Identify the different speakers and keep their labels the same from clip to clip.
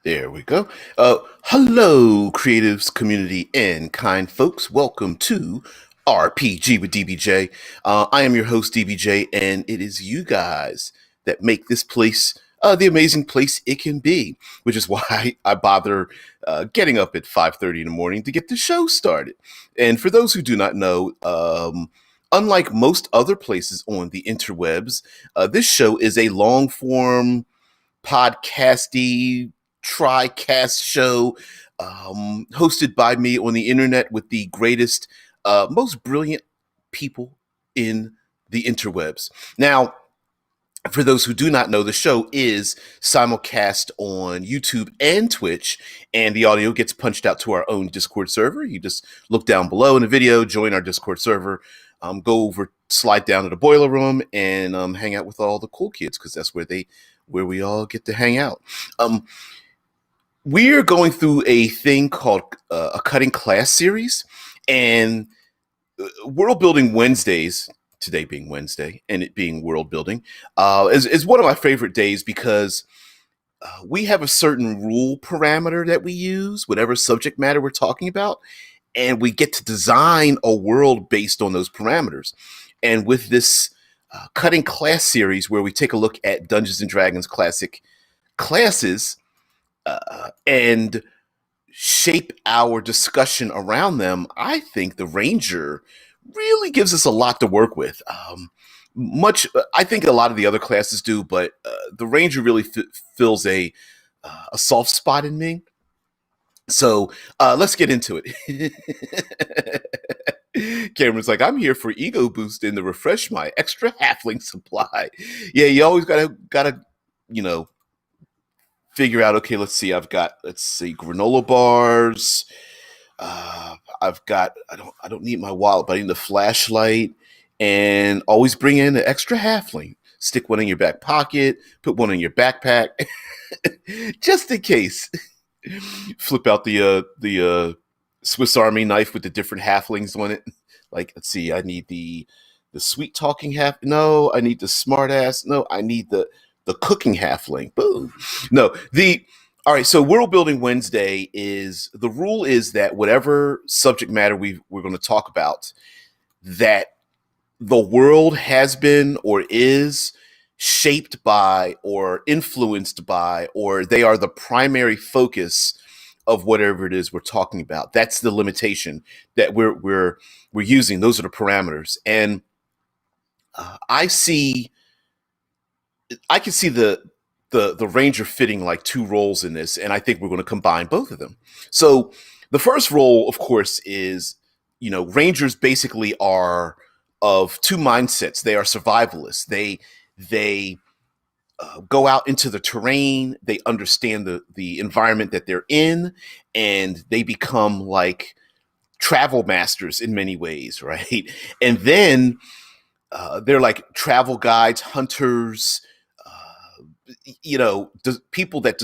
Speaker 1: There we go. Hello, creatives, community, and kind folks. Welcome to RPG with DBJ. I am your host, DBJ, and it is you guys that make this place the amazing place it can be, which is why I bother getting up at 5:30 in the morning to get the show started. And for those who do not know, unlike most other places on the interwebs, this show is a long form podcasty tri-cast show hosted by me on the internet with the greatest, most brilliant people in the interwebs. Now, for those who do not know, the show is simulcast on YouTube and Twitch, and the audio gets punched out to our own Discord server. You just look down below in the video, join our Discord server, go over, slide down to the boiler room, and hang out with all the cool kids because that's where we all get to hang out. We're going through a thing called a cutting class series, and World Building Wednesdays, today being Wednesday and it being World Building, is one of my favorite days because we have a certain rule parameter that we use, whatever subject matter we're talking about, and we get to design a world based on those parameters. And with this cutting class series where we take a look at Dungeons and Dragons classic classes and shape our discussion around them, I think the Ranger really gives us a lot to work with. I think a lot of the other classes do, but the Ranger really fills a soft spot in me. So let's get into it. Cameron's like, I'm here for ego boost and to refresh my extra halfling supply. Yeah, you always gotta, you know, figure out, okay, let's see, granola bars. I've got, I don't need my wallet, but I need the flashlight, and always bring in an extra halfling. Stick one in your back pocket, put one in your backpack, just in case. Flip out the Swiss Army knife with the different halflings on it. Like, let's see, I need the sweet talking half. No, I need the smart ass. No, I need the cooking halfling. Boom. No, all right. So World Building Wednesday is the rule is that whatever subject matter we're going to talk about, that the world has been or is shaped by or influenced by, or they are the primary focus of whatever it is we're talking about. That's the limitation that we're using. Those are the parameters, and I can see the Ranger fitting like two roles in this, and I think we're going to combine both of them. So the first role, of course, is, Rangers basically are of two mindsets. They are survivalists. They go out into the terrain. They understand the environment that they're in, and they become like travel masters in many ways, right? And then they're like travel guides, hunters, people that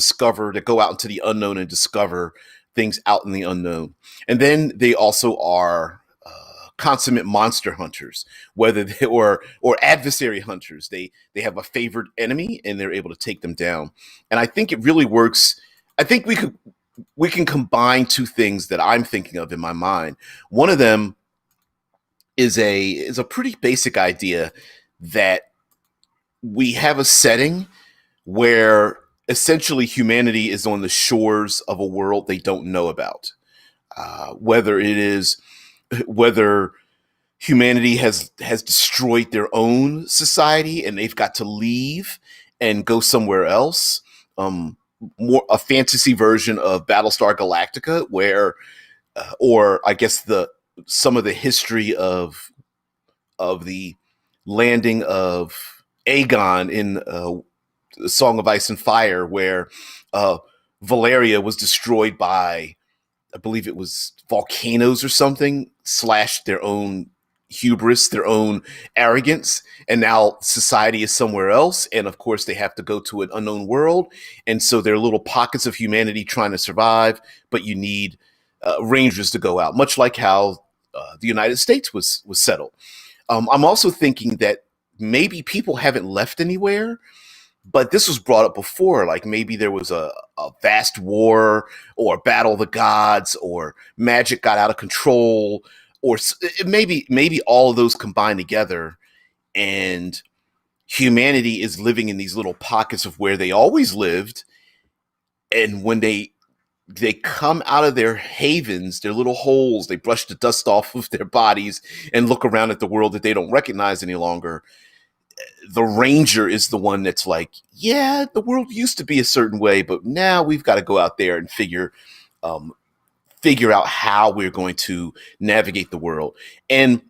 Speaker 1: go out into the unknown and discover things out in the unknown. And then they also are consummate monster hunters, whether they or adversary hunters. They have a favored enemy and they're able to take them down. And I think it really works. I think we can combine two things that I'm thinking of in my mind. One of them is a pretty basic idea that we have a setting where essentially humanity is on the shores of a world they don't know about. Whether humanity has destroyed their own society and they've got to leave and go somewhere else. More a fantasy version of Battlestar Galactica, where, or I guess some of the history of the landing of Aegon in Song of Ice and Fire, where Valeria was destroyed by, I believe it was volcanoes or something, slashed their own hubris, their own arrogance, and now society is somewhere else. And of course, they have to go to an unknown world. And so there are little pockets of humanity trying to survive, but you need rangers to go out, much like how the United States was settled. I'm also thinking that maybe people haven't left anywhere, but this was brought up before. Like maybe there was a vast war or a battle of the gods or magic got out of control or maybe all of those combined together, and humanity is living in these little pockets of where they always lived, and when they come out of their havens, their little holes, they brush the dust off of their bodies and look around at the world that they don't recognize any longer. The ranger is the one that's like, yeah, the world used to be a certain way, but now we've got to go out there and um, figure out how we're going to navigate the world. And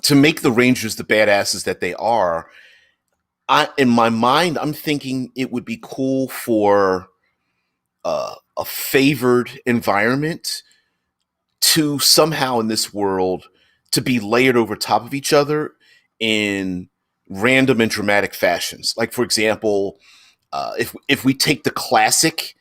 Speaker 1: to make the rangers the badasses that they are, in my mind, I'm thinking it would be cool for a favored environment to somehow in this world to be layered over top of each other in random and dramatic fashions. Like for example, if we take the classic,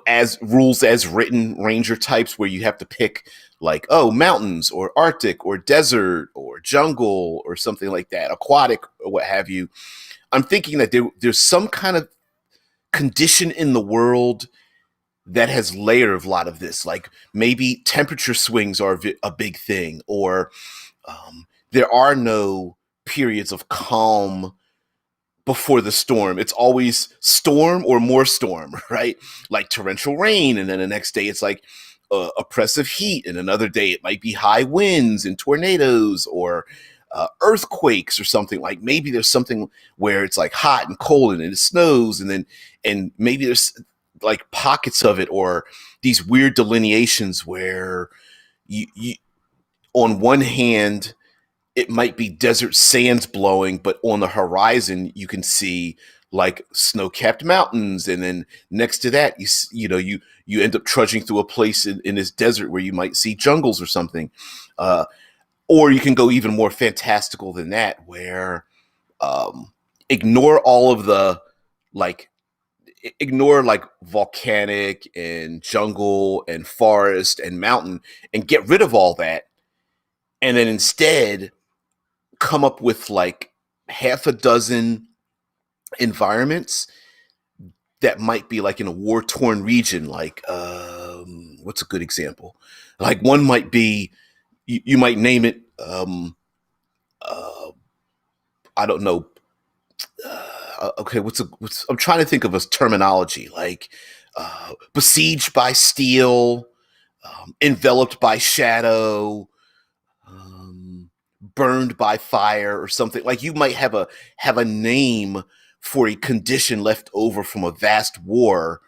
Speaker 1: as rules as written ranger types where you have to pick like, oh, mountains or Arctic or desert or jungle or something like that, aquatic or what have you. I'm thinking that there's some kind of condition in the world that has layered a lot of this. Like maybe temperature swings are a big thing, or there are no periods of calm before the storm. It's always storm or more storm, right? Like torrential rain, and then the next day it's like oppressive heat, and another day it might be high winds and tornadoes or earthquakes or something. Like maybe there's something where it's like hot and cold and it snows, and maybe there's like pockets of it or these weird delineations where you on one hand it might be desert sands blowing, but on the horizon you can see like snow-capped mountains, and then next to that you end up trudging through a place in this desert where you might see jungles or something. Or you can go even more fantastical than that, where ignore all of the like ignore like volcanic and jungle and forest and mountain and get rid of all that, and then instead come up with like half a dozen environments that might be like in a war torn region. Like what's a good example? Like one might be, you might name it uh, I don't know. Okay, what's I'm trying to think of a terminology like besieged by steel, enveloped by shadow, burned by fire or something. Like you might have a name for a condition left over from a vast war,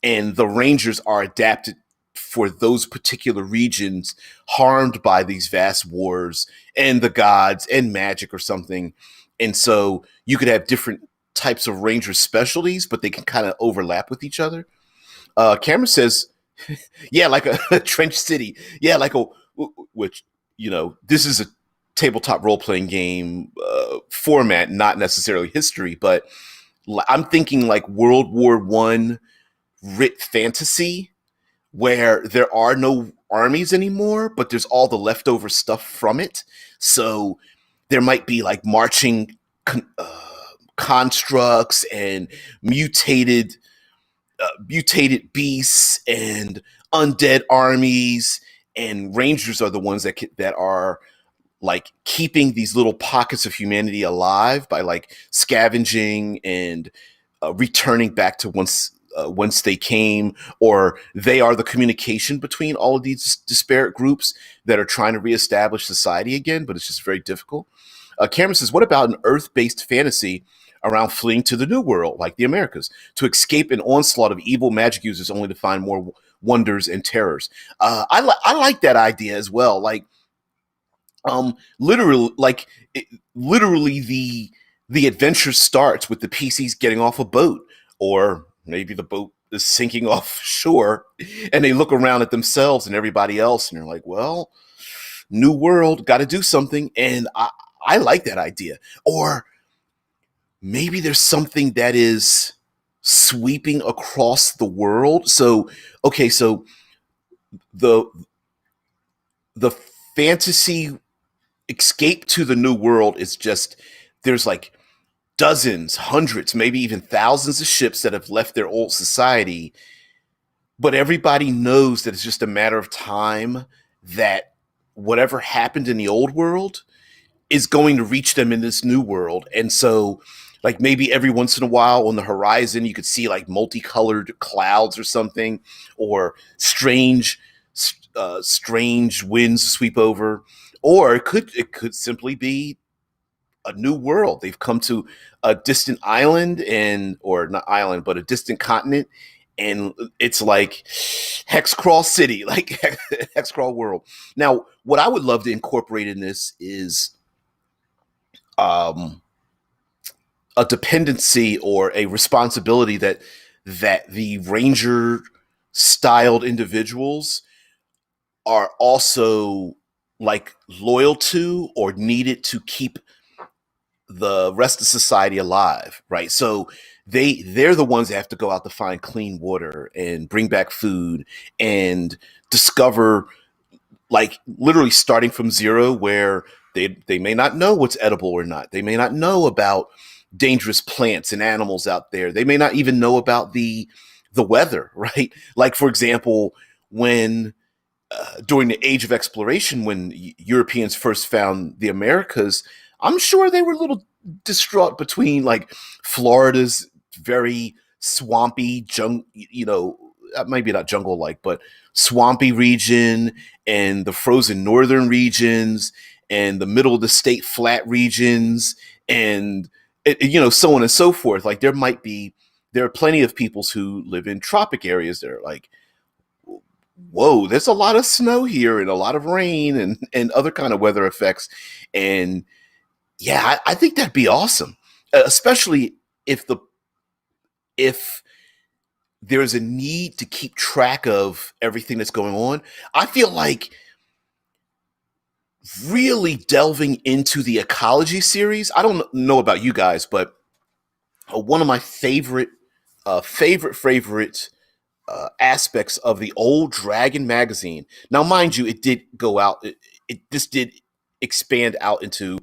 Speaker 1: and the rangers are adapted for those particular regions harmed by these vast wars and the gods and magic or something. And so you could have different types of ranger specialties, but they can kind of overlap with each other. Cameron says, yeah, like a trench city. Yeah, like a, which, this is a tabletop role playing game format, not necessarily history, but I'm thinking like World War I writ fantasy where there are no armies anymore, but there's all the leftover stuff from it. So there might be like marching constructs and mutated beasts and undead armies, and rangers are the ones that are like keeping these little pockets of humanity alive by like scavenging and returning back to whence they came, or they are the communication between all of these disparate groups that are trying to reestablish society again, but it's just very difficult. Cameron says, what about an Earth-based fantasy around fleeing to the New World, like the Americas, to escape an onslaught of evil magic users only to find more wonders and terrors? I like that idea as well. Like, literally, literally the adventure starts with the PCs getting off a boat, or maybe the boat is sinking offshore, and they look around at themselves and everybody else, and they're like, "Well, new world, got to do something." And I like that idea. Or maybe there's something that is sweeping across the world. So, okay, so the the fantasy escape to the new world is just, there's like dozens, hundreds, maybe even thousands of ships that have left their old society, but everybody knows that it's just a matter of time that whatever happened in the old world is going to reach them in this new world. And so, like, maybe every once in a while on the horizon, you could see like multicolored clouds or something, or strange winds sweep over, or it could simply be a new world. They've come to a distant island, and or not island, but a distant continent, and it's like Hexcrawl City, like Hexcrawl World. Now, what I would love to incorporate in this is um, a dependency or a responsibility that the ranger styled individuals are also like loyal to or needed to keep the rest of society alive, right? So they're the ones that have to go out to find clean water and bring back food and discover, like, literally starting from zero, where they may not know what's edible or not. They may not know about dangerous plants and animals out there. They may not even know about the weather, right? Like, for example, when during the age of exploration, when Europeans first found the Americas, I'm sure they were a little distraught between like Florida's very swampy maybe not jungle like, but swampy region, and the frozen northern regions, and the middle of the state flat regions, and so on and so forth. Like, there are plenty of peoples who live in tropic areas that are like, whoa, there's a lot of snow here and a lot of rain and other kind of weather effects. And yeah, I think that'd be awesome, especially if there's a need to keep track of everything that's going on. I feel like really delving into the ecology series. I don't know about you guys, but one of my favorite aspects of the old Dragon magazine. Now, mind you, it did go out. This did expand out into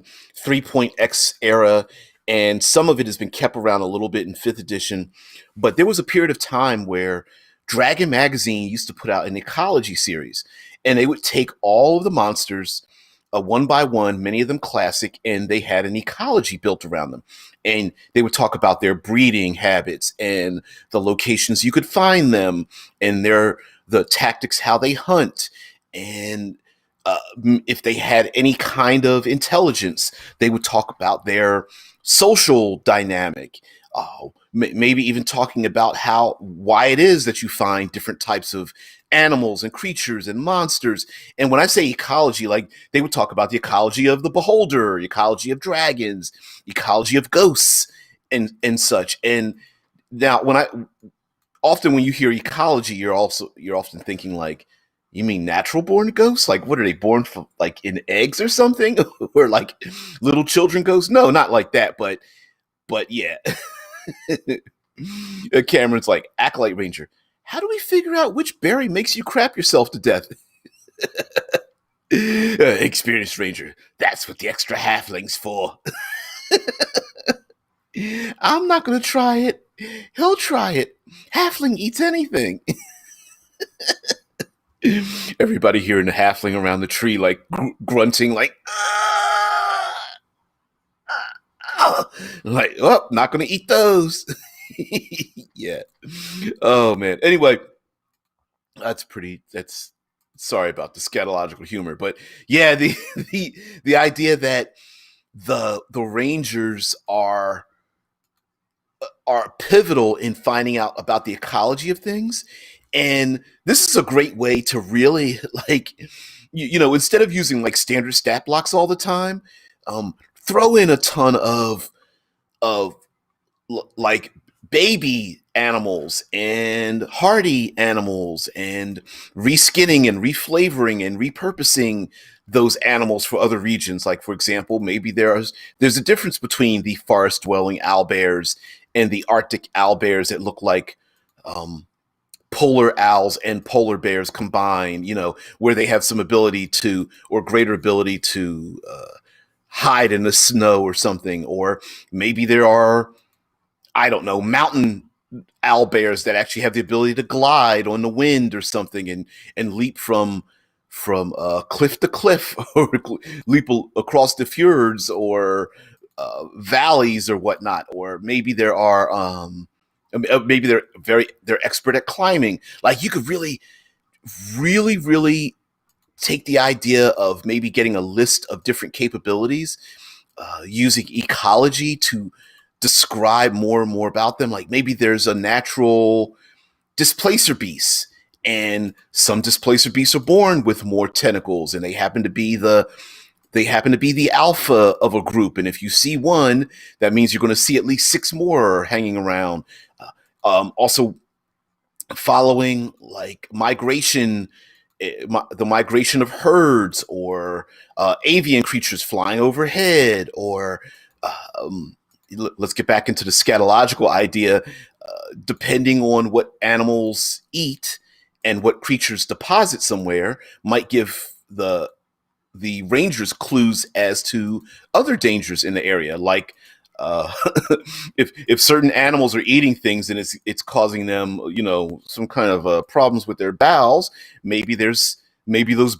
Speaker 1: 3.x era, and some of it has been kept around a little bit in fifth edition. But there was a period of time where Dragon magazine used to put out an ecology series, and they would take all of the monsters. One by one, many of them classic, and they had an ecology built around them. And they would talk about their breeding habits and the locations you could find them, and the tactics, how they hunt, and if they had any kind of intelligence. They would talk about their social dynamic. Maybe even talking about why it is that you find different types of animals and creatures and monsters. And when I say ecology, like, they would talk about the ecology of the beholder, ecology of dragons, ecology of ghosts, and such. And now, when you hear ecology, you're often thinking like, you mean natural born ghosts? Like, what are they born from, like in eggs or something, or like little children ghosts? No, not like that. But yeah. Cameron's like, Acolyte Ranger, how do we figure out which berry makes you crap yourself to death? Experienced Ranger, that's what the extra halfling's for. I'm not going to try it. He'll try it. Halfling eats anything. Everybody hearing the halfling around the tree, like, grunting, like, like, oh, not going to eat those. Yeah. Oh, man. Anyway, that's sorry about the scatological humor, but yeah, the idea that the Rangers are pivotal in finding out about the ecology of things. And this is a great way to really, like, instead of using like standard stat blocks all the time, throw in a ton of like baby animals and hardy animals, and reskinning and reflavoring and repurposing those animals for other regions. Like, for example, maybe there's a difference between the forest dwelling owlbears and the Arctic owlbears that look like um, polar owls and polar bears combined, where they have some ability to, or greater ability to hide in the snow or something, or maybe there are, I don't know, mountain owl bears that actually have the ability to glide on the wind or something, and leap from cliff to cliff, or leap across the fjords, or valleys or whatnot. Or maybe there are maybe they're expert at climbing. Like, you could really take the idea of maybe getting a list of different capabilities, using ecology to describe more and more about them. Like, maybe there's a natural displacer beast, and some displacer beasts are born with more tentacles, and they happen to be the alpha of a group. And if you see one, that means you're going to see at least six more hanging around. Also, following like migration, the migration of herds, or avian creatures flying overhead, or um, let's get back into the scatological idea. Depending on what animals eat and what creatures deposit somewhere, might give the rangers clues as to other dangers in the area. Like, uh, if certain animals are eating things and it's causing them, some kind of problems with their bowels, maybe those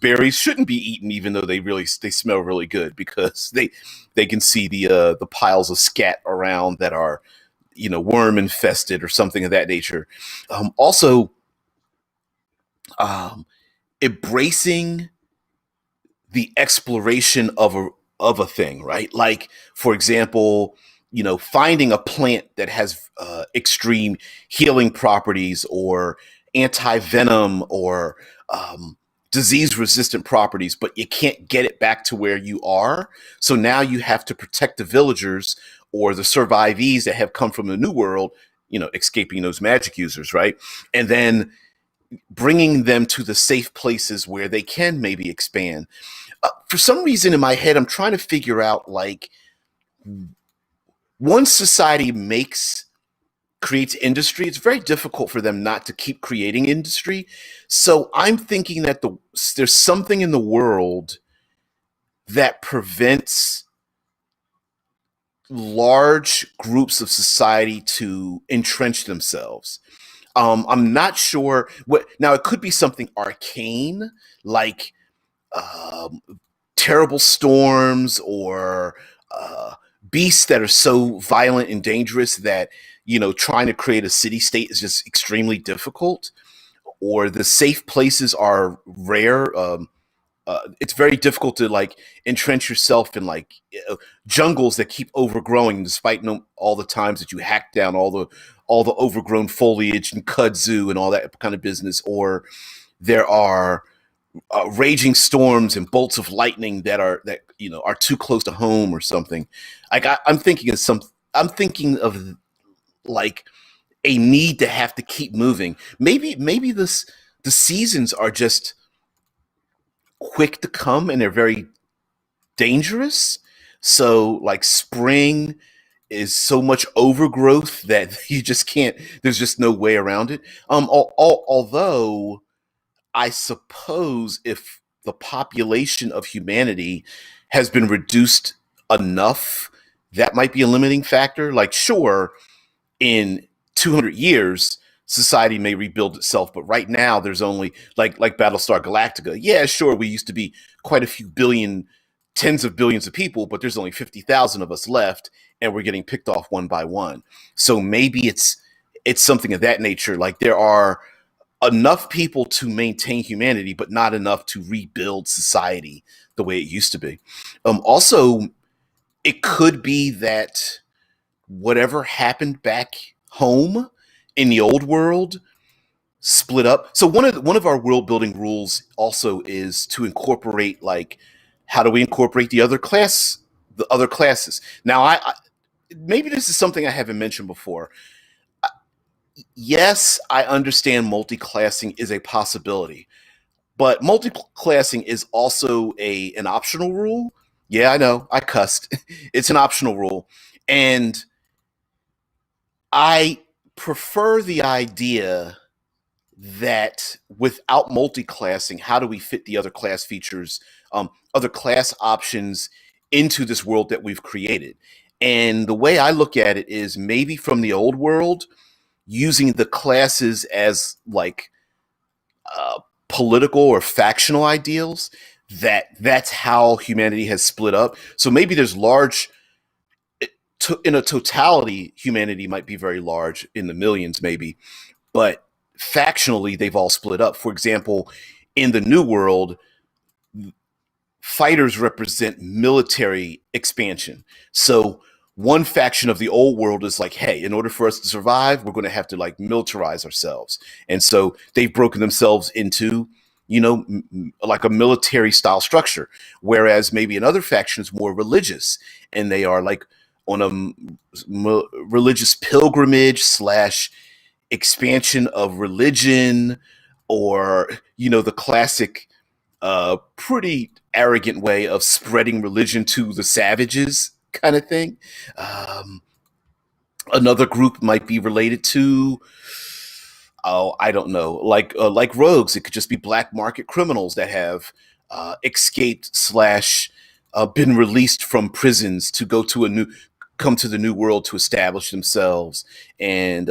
Speaker 1: berries shouldn't be eaten, even though they smell really good, because they can see the piles of scat around that are, worm infested or something of that nature. Also, um, embracing the exploration of a thing, right? Like, for example, finding a plant that has extreme healing properties, or anti venom, or disease resistant properties, but you can't get it back to where you are. So now you have to protect the villagers or the survivees that have come from the new world, escaping those magic users, right? And then bringing them to the safe places where they can maybe expand. For some reason in my head, I'm trying to figure out, like, once society creates industry, it's very difficult for them not to keep creating industry. So I'm thinking that there's something in the world that prevents large groups of society to entrench themselves. I'm not sure what. Now, it could be something arcane, like um, terrible storms, or uh, beasts that are so violent and dangerous that, trying to create a city state is just extremely difficult, or the safe places are rare. It's very difficult to, like, entrench yourself in, like, jungles that keep overgrowing, despite all the times that you hack down all the overgrown foliage and kudzu and all that kind of business. Or there are raging storms and bolts of lightning that are too close to home or something. Like, I'm thinking of, like, a need to have to keep moving. Maybe the seasons are just quick to come, and they're very dangerous. So, like, spring is so much overgrowth that you just can't. There's just no way around it. Although, I suppose if the population of humanity has been reduced enough, that might be a limiting factor. Like, sure, in 200 years, society may rebuild itself, but right now there's only, like Battlestar Galactica. Yeah, sure, we used to be quite a few billion, tens of billions of people, but there's only 50,000 of us left, and we're getting picked off one by one. So maybe it's something of that nature. Like, there are enough people to maintain humanity, but not enough to rebuild society the way it used to be. Also, it could be that whatever happened back home in the old world split up. So one of our world building rules also is to incorporate, like, how do we incorporate the other classes. Now, I maybe this is something I haven't mentioned before. Yes, I understand multi-classing is a possibility, but multi-classing is also an optional rule. Yeah, I know, I cussed. It's an optional rule, and I prefer the idea that without multi-classing, how do we fit the other class features, other class options into this world that we've created. And the way I look at it is maybe from the old world, using the classes as like uh, political or factional ideals, that's how humanity has split up. So maybe there's large in a totality, humanity might be very large in the millions, maybe, but factionally, they've all split up. For example, in the New World, fighters represent military expansion. So one faction of the old world is like, hey, in order for us to survive, we're going to have to like militarize ourselves. And so they've broken themselves into, like a military style structure. Whereas maybe another faction is more religious and they are like on a religious pilgrimage slash expansion of religion, or, the classic pretty arrogant way of spreading religion to the savages kind of thing. Um, Another group might be related to, oh, I don't know, like rogues. It could just be black market criminals that have escaped slash been released from prisons to go to come to the new world to establish themselves, and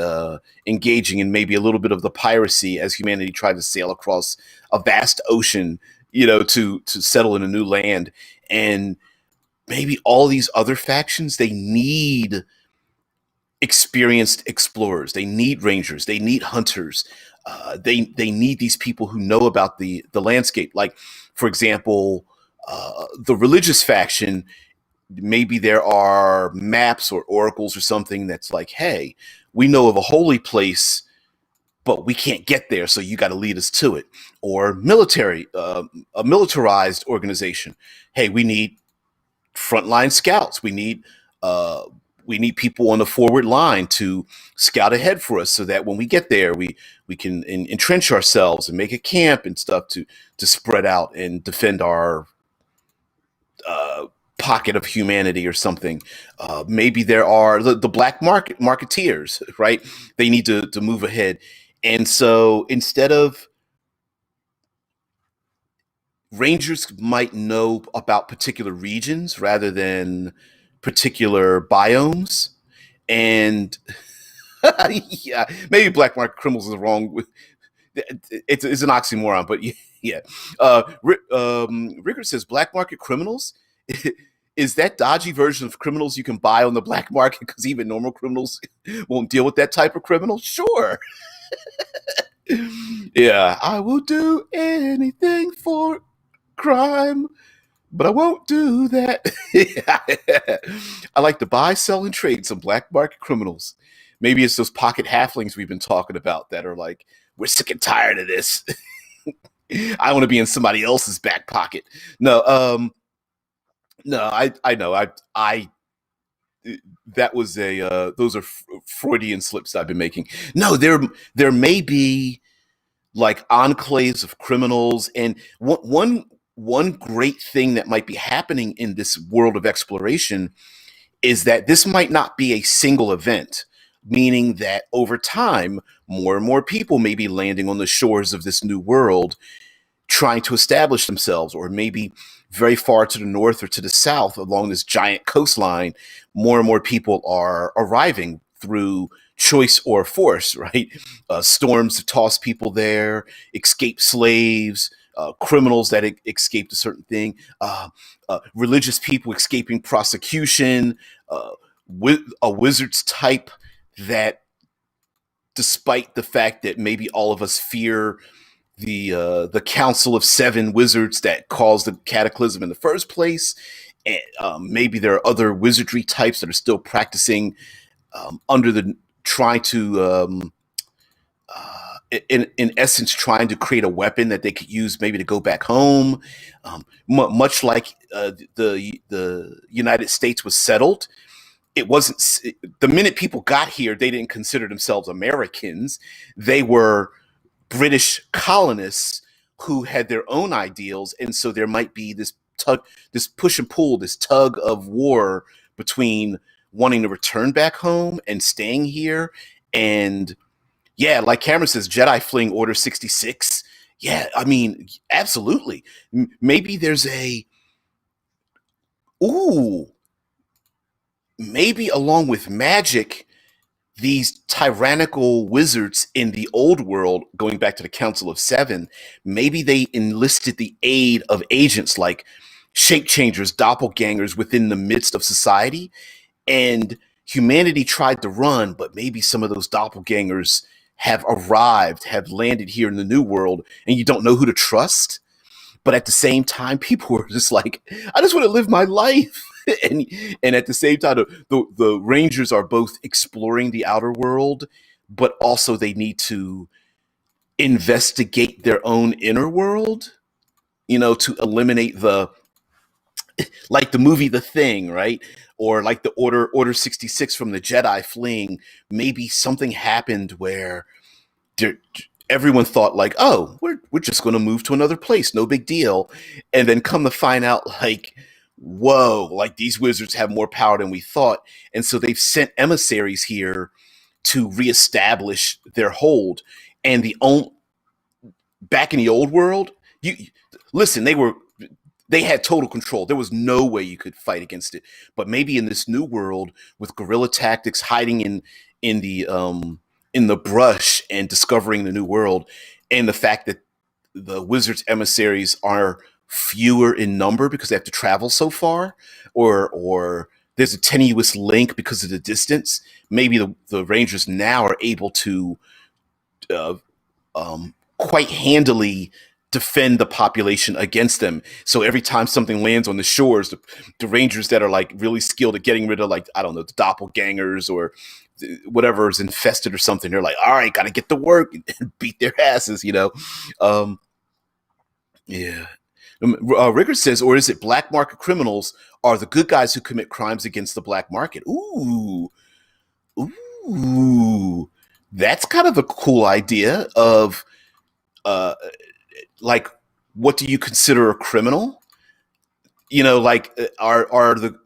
Speaker 1: engaging in maybe a little bit of the piracy as humanity tried to sail across a vast ocean, to settle in a new land. And maybe all these other factions, they need experienced explorers, they need rangers, they need hunters, they need these people who know about the landscape. Like, for example, the religious faction, maybe there are maps or oracles or something that's like, hey, we know of a holy place, but we can't get there, so you got to lead us to it. Or military, a militarized organization. Hey, we need frontline scouts. Uh, we need people on the forward line to scout ahead for us, so that when we get there, we can entrench ourselves and make a camp and stuff to spread out and defend our uh, pocket of humanity or something. Maybe there are the black marketeers, right? They need to move ahead. And so instead of rangers might know about particular regions rather than particular biomes. And yeah, maybe black market criminals is wrong. It's an oxymoron, but yeah. Rickard says black market criminals. Is that dodgy version of criminals you can buy on the black market because even normal criminals won't deal with that type of criminal? Sure. Yeah, I will do anything for crime, but I won't do that. I like to buy, sell, and trade some black market criminals. Maybe it's those pocket halflings we've been talking about that are like, we're sick and tired of this. I want to be in somebody else's back pocket. No, no, I know. I that was a those are Freudian slips I've been making. No, there may be like enclaves of criminals, and one great thing that might be happening in this world of exploration is that this might not be a single event, meaning that over time, more and more people may be landing on the shores of this new world trying to establish themselves, or maybe very far to the north or to the south along this giant coastline, more and more people are arriving through choice or force, right? Storms toss people there, escaped slaves, criminals that escaped a certain thing, religious people escaping prosecution, with a wizard's type that, despite the fact that maybe all of us fear the Council of Seven Wizards that caused the cataclysm in the first place. And maybe there are other wizardry types that are still practicing under the trying to in essence trying to create a weapon that they could use maybe to go back home. Much like the United States was settled, it wasn't the minute people got here, they didn't consider themselves Americans. They were British colonists who had their own ideals, and so there might be this push and pull, this tug of war between wanting to return back home and staying here. And yeah, like Cameron says, Jedi fling Order 66. Yeah, I mean, absolutely. Maybe there's Ooh, maybe along with magic, these tyrannical wizards in the old world, going back to the Council of Seven, maybe they enlisted the aid of agents like shape changers, doppelgangers within the midst of society. And humanity tried to run, but maybe some of those doppelgangers have arrived, have landed here in the new world, and you don't know who to trust. But at the same time, people were just like, I just want to live my life. and and at the same time, the Rangers are both exploring the outer world, but also they need to investigate their own inner world, to eliminate the, like the movie The Thing, right? Or like the Order 66 from the Jedi fleeing. Maybe something happened where there, everyone thought like, oh, we're just going to move to another place, no big deal, and then come to find out like, whoa, like these wizards have more power than we thought, and so they've sent emissaries here to reestablish their hold. And back in the old world, you listen, they had total control. There was no way you could fight against it. But maybe in this new world, with guerrilla tactics, hiding in the in the brush and discovering the new world, and the fact that the wizards' emissaries are fewer in number because they have to travel so far, or there's a tenuous link because of the distance. Maybe the Rangers now are able to uh, quite handily defend the population against them. So every time something lands on the shores, the Rangers that are like really skilled at getting rid of, like, I don't know, the doppelgangers or whatever is infested or something, they're like, all right, got to get to work and beat their asses. Um, yeah. Rigger says, or is it black market criminals are the good guys who commit crimes against the black market? Ooh, ooh, that's kind of a cool idea of uh, like, what do you consider a criminal? Like, are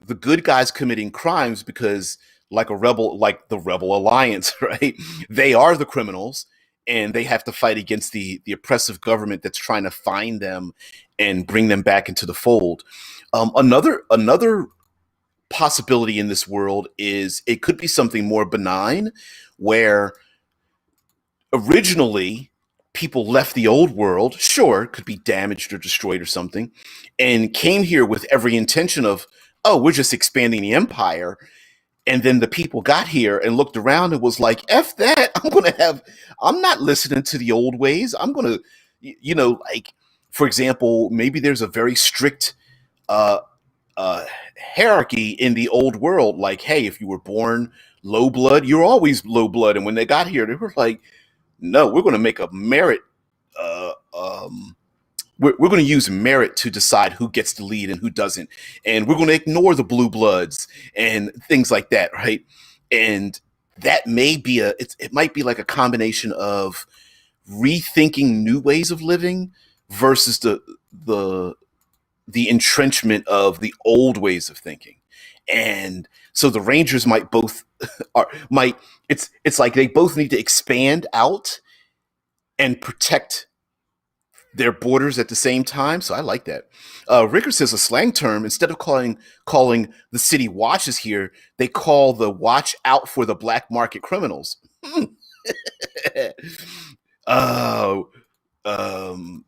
Speaker 1: the good guys committing crimes because, like a rebel, like the Rebel Alliance, right? They are the criminals, and they have to fight against the oppressive government that's trying to find them and bring them back into the fold. Another possibility in this world is it could be something more benign, where originally people left the old world, sure, it could be damaged or destroyed or something, and came here with every intention of, oh, we're just expanding the empire. And then the people got here and looked around and was like, F that. I'm not listening to the old ways. I'm going to, like, for example, maybe there's a very strict uh, hierarchy in the old world. Like, hey, if you were born low blood, you're always low blood. And when they got here, they were like, no, we're going to make a merit. Uh, um, we're going to use merit to decide who gets to lead and who doesn't, and we're going to ignore the blue bloods and things like that, right? And that may be it might be like a combination of rethinking new ways of living versus the the entrenchment of the old ways of thinking. And so the Rangers might both might it's like they both need to expand out and protect their borders at the same time. So I like that. Ricker says a slang term, instead of calling the city watches here, they call the watch out for the black market criminals. Oh, um,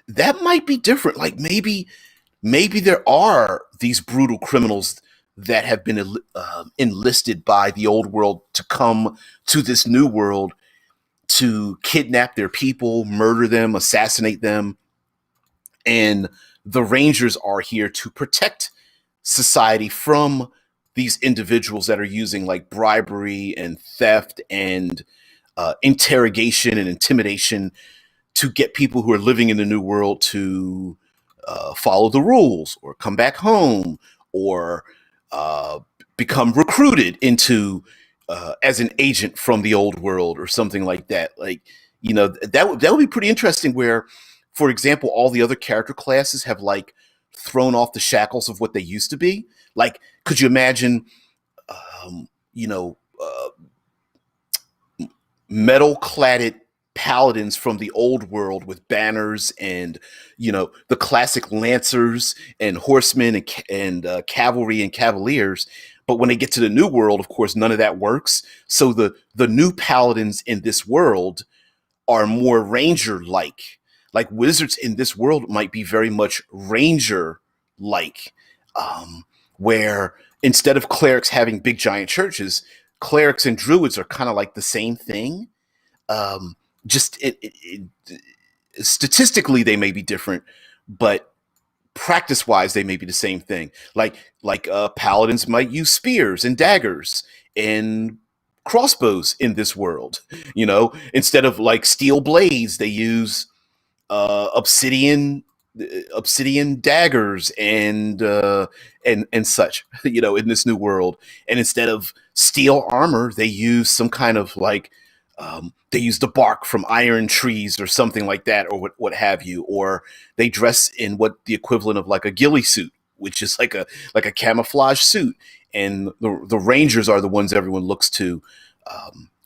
Speaker 1: that might be different. Like, maybe there are these brutal criminals that have been enlisted by the old world to come to this new world to kidnap their people, murder them, assassinate them, and the Rangers are here to protect society from these individuals that are using like bribery and theft and interrogation and intimidation to get people who are living in the new world to follow the rules or come back home or uh, become recruited into as an agent from the old world or something like that. Like, that would be pretty interesting. Where, for example, all the other character classes have like thrown off the shackles of what they used to be. Like, could you imagine, um, you know, uh, metal cladded paladins from the old world with banners and the classic lancers and horsemen and cavalry and cavaliers. But when they get to the new world, of course, none of that works. So the new paladins in this world are more ranger like. Like wizards in this world might be very much ranger like, where instead of clerics having big giant churches, clerics and druids are kind of like the same thing. Um, just statistically, they may be different, but practice wise, they may be the same thing. Like paladins might use spears and daggers and crossbows in this world. Instead of like steel blades, they use obsidian daggers and such. In this new world. And instead of steel armor, they use some kind of like they use the bark from iron trees or something like that, or what have you. Or they dress in what the equivalent of like a ghillie suit, which is like a camouflage suit. And the rangers are the ones everyone looks to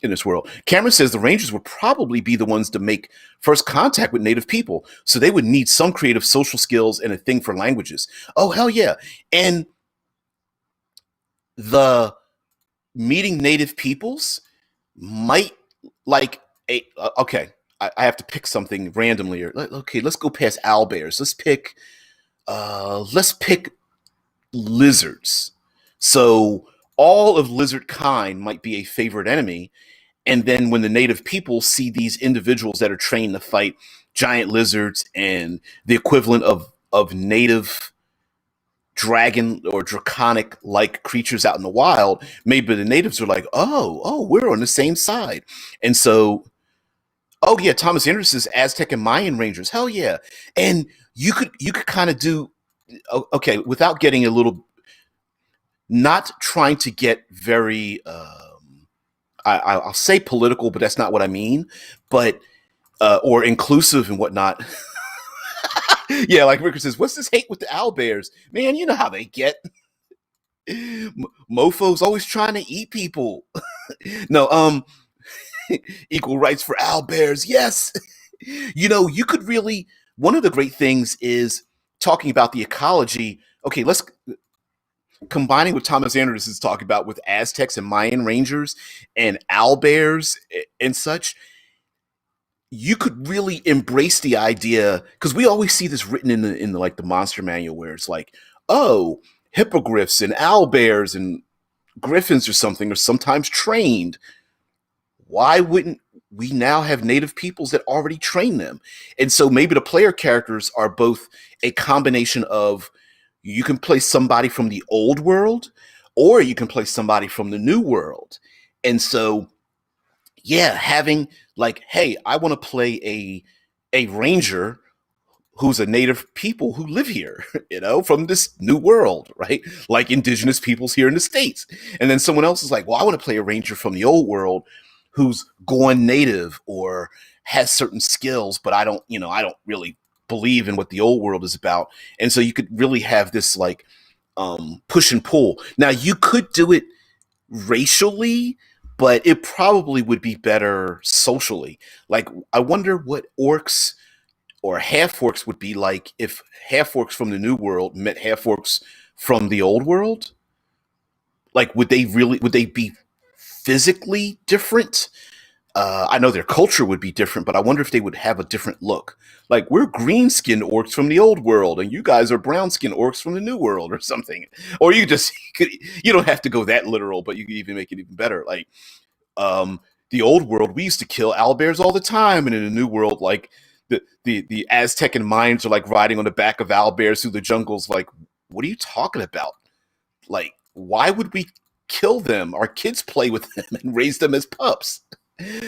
Speaker 1: in this world. Cameron says the Rangers would probably be the ones to make first contact with Native people, so they would need some creative social skills and a thing for languages. Oh, hell yeah. And the meeting Native peoples might like okay, I have to pick something randomly here. Okay, let's go past owlbears. Let's pick lizards. So all of lizard kind might be a favorite enemy. And then when the native people see these individuals that are trained to fight giant lizards and the equivalent of native dragon or draconic like creatures out in the wild, maybe the natives are like, oh, we're on the same side. And so, oh yeah, Thomas Anderson's Aztec and Mayan Rangers, hell yeah. And you could kind of do okay without getting a little, not trying to get very I'll say political, but that's not what I mean. But or inclusive and whatnot. Yeah, like Ricker says, what's this hate with the owlbears? Man, you know how they get. Mofo's always trying to eat people. No, equal rights for owlbears. Yes. You could really, one of the great things is talking about the ecology. Okay, let's combining what Thomas Anderson is talking about with Aztecs and Mayan Rangers and owlbears and such. You could really embrace the idea, because we always see this written in the like the monster manual where it's like, oh, hippogriffs and owlbears and griffins or something are sometimes trained. Why wouldn't we now have native peoples that already train them? And so maybe the player characters are both a combination of, you can play somebody from the old world or you can play somebody from the new world. And so yeah, having like, hey, I want to play a ranger who's a native people who live here, from this new world, right? Like indigenous peoples here in the States. And then someone else is like, well, I want to play a ranger from the old world who's gone native or has certain skills, but I don't really believe in what the old world is about. And so you could really have this like push and pull. Now you could do it racially, but it probably would be better socially. Like, I wonder what orcs or half orcs would be like if half orcs from the new world met half orcs from the old world. Like, would they be physically different? I know their culture would be different, but I wonder if they would have a different look. Like, we're green skinned orcs from the old world, and you guys are brown skinned orcs from the new world, or something. Or you don't have to go that literal, but you could even make it even better. Like, the old world, we used to kill owlbears all the time, and in the new world, like the Aztec and Mayans are like riding on the back of owlbears through the jungles. Like, what are you talking about? Like, why would we kill them? Our kids play with them and raise them as pups.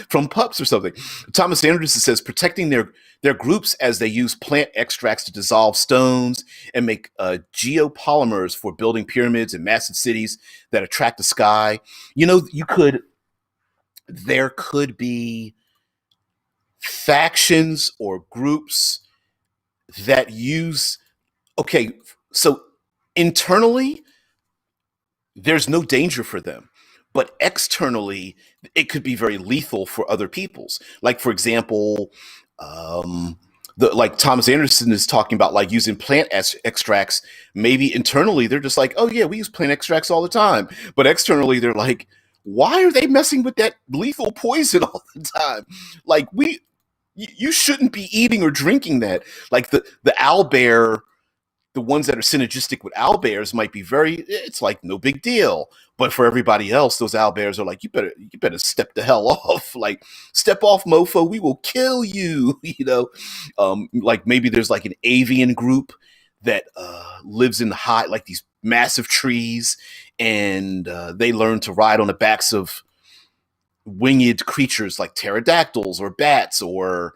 Speaker 1: From pups or something. Thomas Anderson says protecting their groups as they use plant extracts to dissolve stones and make geopolymers for building pyramids and massive cities that attract the sky. There could be factions or groups that use, so internally there's no danger for them, but externally it could be very lethal for other peoples. Like for example, um, like Thomas Anderson is talking about, like using extracts. Maybe internally they're just like, oh yeah, we use plant extracts all the time, but externally they're like, why are they messing with that lethal poison all the time? Like you shouldn't be eating or drinking that. Like the owlbear, the ones that are synergistic with owlbears might be very, it's like no big deal, but for everybody else those owlbears are like, you better step the hell off. Like, step off, mofo, we will kill you. Like maybe there's like an avian group that lives in the high, like these massive trees, and they learn to ride on the backs of winged creatures like pterodactyls or bats or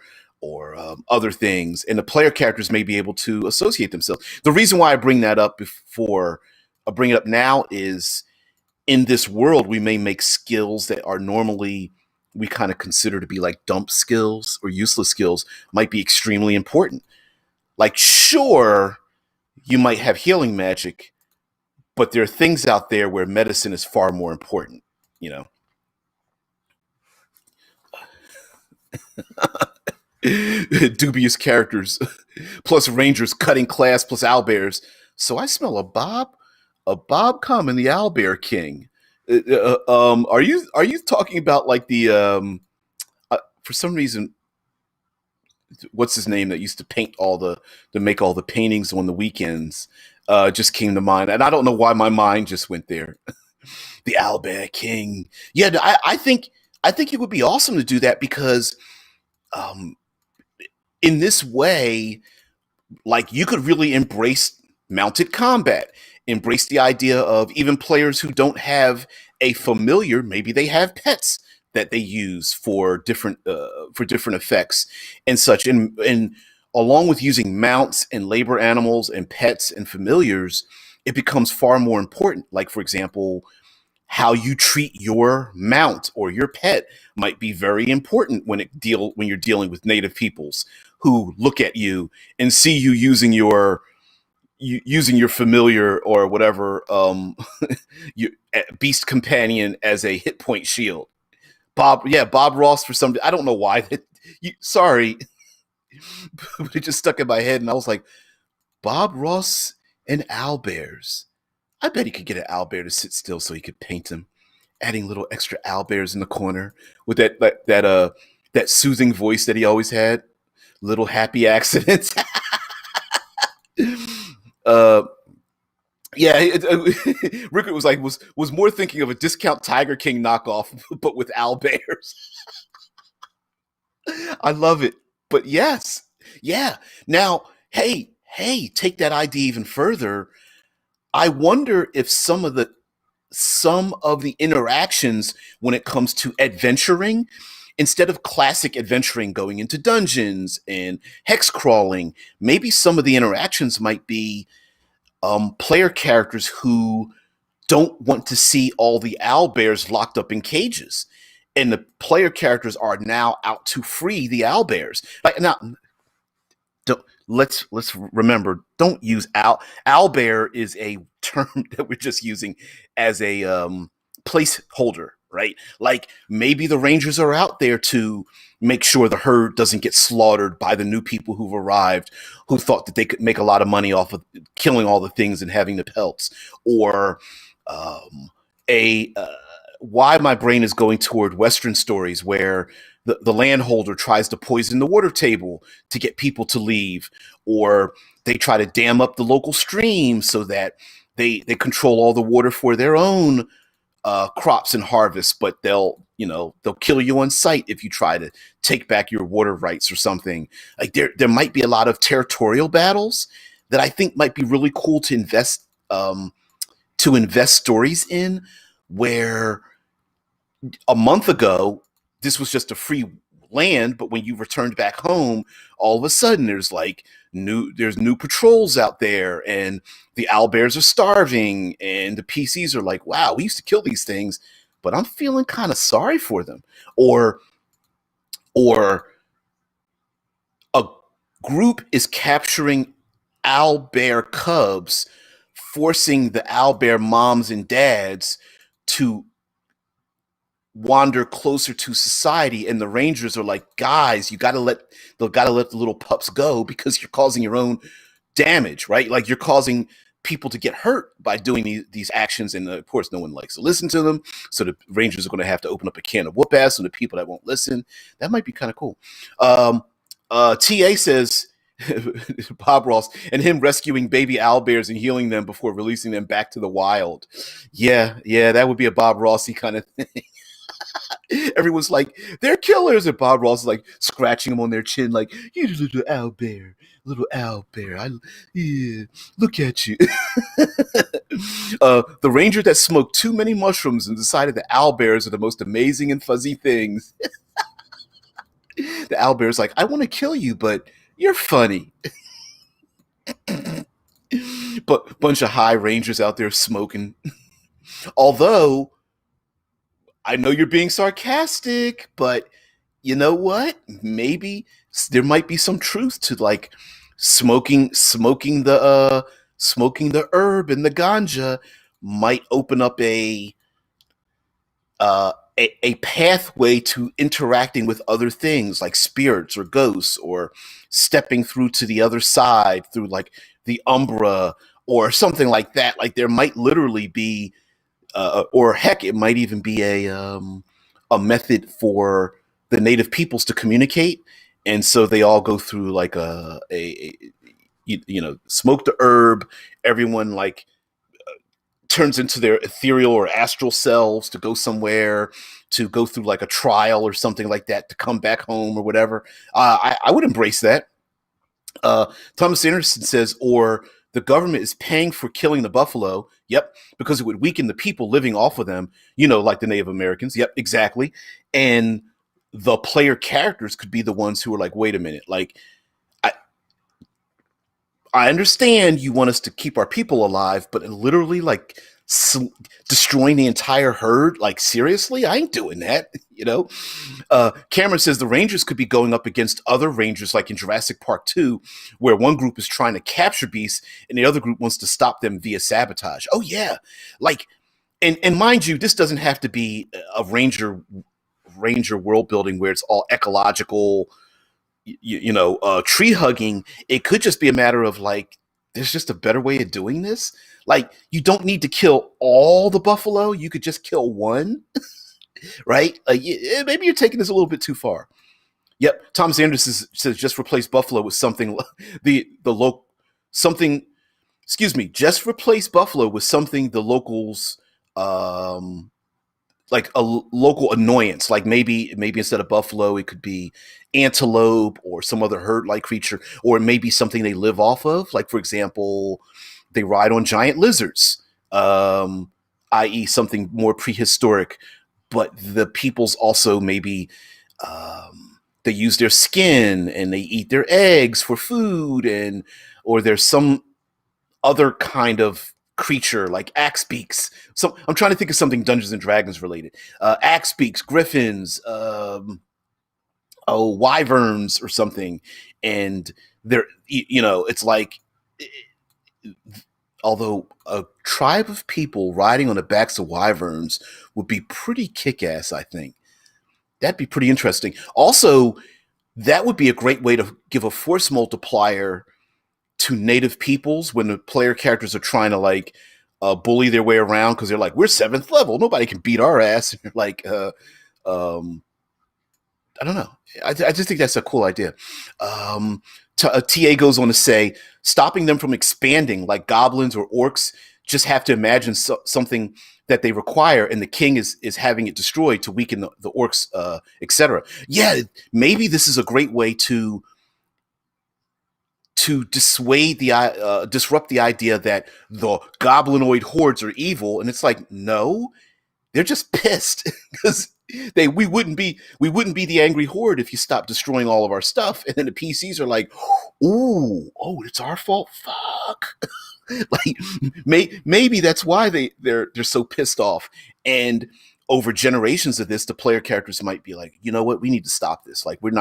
Speaker 1: other things, and the player characters may be able to associate themselves. The reason why I bring that up before I bring it up now is, in this world we may make skills that are normally we kind of consider to be like dump skills or useless skills might be extremely important. Like, sure, you might have healing magic, but there are things out there where medicine is far more important, you know. Dubious characters plus rangers cutting class plus owlbears. So I smell a bob coming, the owlbear king. Are you talking about like the for some reason, what's his name that used to paint all the to make all the paintings on the weekends, just came to mind, and I don't know why my mind just went there. The owlbear king. Yeah, I think it would be awesome to do that because um in this way, like, you could really embrace mounted combat, embrace the idea of even players who don't have a familiar, maybe they have pets that they use for different effects and such, and along with using mounts and labor animals and pets and familiars, it becomes far more important. Like for example, how you treat your mount or your pet might be very important when you're dealing with native peoples who look at you and see you using your familiar or whatever, your beast companion as a hit point shield. Bob Ross, for some, I don't know why sorry, but it just stuck in my head and I was like, Bob Ross and owlbears. I bet he could get an owlbear to sit still so he could paint him, adding little extra owlbears in the corner with that soothing voice that he always had, little happy accidents. uh, yeah, Rickard was more thinking of a discount Tiger King knockoff, but with owlbears. I love it, but yes, yeah. Now, hey, take that idea even further. I wonder if some of the interactions when it comes to adventuring, instead of classic adventuring going into dungeons and hex crawling, maybe some of the interactions might be player characters who don't want to see all the owlbears locked up in cages, and the player characters are now out to free the owlbears. Like, now, don't, let's remember, don't use owlbear is a term that we're just using as a placeholder, right? Like, maybe the rangers are out there to make sure the herd doesn't get slaughtered by the new people who've arrived, who thought that they could make a lot of money off of killing all the things and having the pelts, or a why my brain is going toward Western stories where the landholder tries to poison the water table to get people to leave, or they try to dam up the local stream so that they control all the water for their own crops and harvests, but they'll kill you on sight if you try to take back your water rights or something. Like, there might be a lot of territorial battles that I think might be really cool to invest stories in, where a month ago this was just a free land, but when you returned back home, all of a sudden there's new patrols out there, and the owlbears are starving, and the PCs are like, wow, we used to kill these things, but I'm feeling kind of sorry for them. Or or a group is capturing owlbear cubs, forcing the owlbear moms and dads to wander closer to society, and the Rangers are like, guys, you gotta let the little pups go because you're causing your own damage, right? Like you're causing people to get hurt by doing these actions, and of course, no one likes to listen to them. So the Rangers are going to have to open up a can of whoop ass on the people that won't listen. That might be kind of cool. Um, Ta says Bob Ross and him rescuing baby owl bears and healing them before releasing them back to the wild. Yeah, yeah, that would be a Bob Rossy kind of thing. Everyone's like, they're killers, and Bob Ross is like scratching them on their chin, like, you little owl bear. Yeah, look at you. The ranger that smoked too many mushrooms and decided that owl bears are the most amazing and fuzzy things. The owl bear's like, I want to kill you, but you're funny. But bunch of high rangers out there smoking. Although I know you're being sarcastic, but you know what? Maybe there might be some truth to like smoking the herb and the ganja might open up a pathway to interacting with other things like spirits or ghosts, or stepping through to the other side through like the umbra or something like that. Like there might literally be or heck, it might even be a method for the native peoples to communicate, and so they all go through like smoke the herb. Everyone like turns into their ethereal or astral selves to go somewhere, to go through like a trial or something like that, to come back home or whatever. I would embrace that. Thomas Anderson says, or the government is paying for killing the buffalo. Yep, because it would weaken the people living off of them, like the Native Americans. Yep, exactly. And the player characters could be the ones who are like, wait a minute, like, I, I understand you want us to keep our people alive, but literally, like, destroying the entire herd, like, seriously, I ain't doing that. Cameron says the Rangers could be going up against other Rangers, like in Jurassic Park 2, where one group is trying to capture beasts and the other group wants to stop them via sabotage. Oh yeah, like, and mind you, this doesn't have to be a Ranger world building where it's all ecological, tree hugging. It could just be a matter of like, there's just a better way of doing this. Like, you don't need to kill all the buffalo. You could just kill one, right? Like, maybe you're taking this a little bit too far. Yep. Thomas Anderson says just replace buffalo with something the local something. Excuse me. Just replace buffalo with something the locals like a local annoyance. Like maybe instead of buffalo, it could be antelope or some other herd-like creature, or maybe something they live off of. Like, for example, they ride on giant lizards, i.e., something more prehistoric. But the peoples also maybe they use their skin and they eat their eggs for food, or there's some other kind of creature like axe beaks. So I'm trying to think of something Dungeons and Dragons related. Axe beaks, griffins, wyverns or something, and they're it's like, although a tribe of people riding on the backs of wyverns would be pretty kick-ass, I think. That'd be pretty interesting. Also, that would be a great way to give a force multiplier to native peoples when the player characters are trying to like bully their way around, because they're like, we're 7th level, nobody can beat our ass. And you're like, I don't know. I just think that's a cool idea. TA goes on to say, stopping them from expanding like goblins or orcs, just have to imagine something that they require, and the king is having it destroyed to weaken the orcs, etc. Yeah, maybe this is a great way to dissuade disrupt the idea that the goblinoid hordes are evil, and it's like, no, they're just pissed because we wouldn't be the angry horde if you stopped destroying all of our stuff. And then the PCs are like, ooh, oh, it's our fault. Fuck. Like, maybe that's why they're so pissed off. And over generations of this, the player characters might be like, you know what, we need to stop this. Like, we're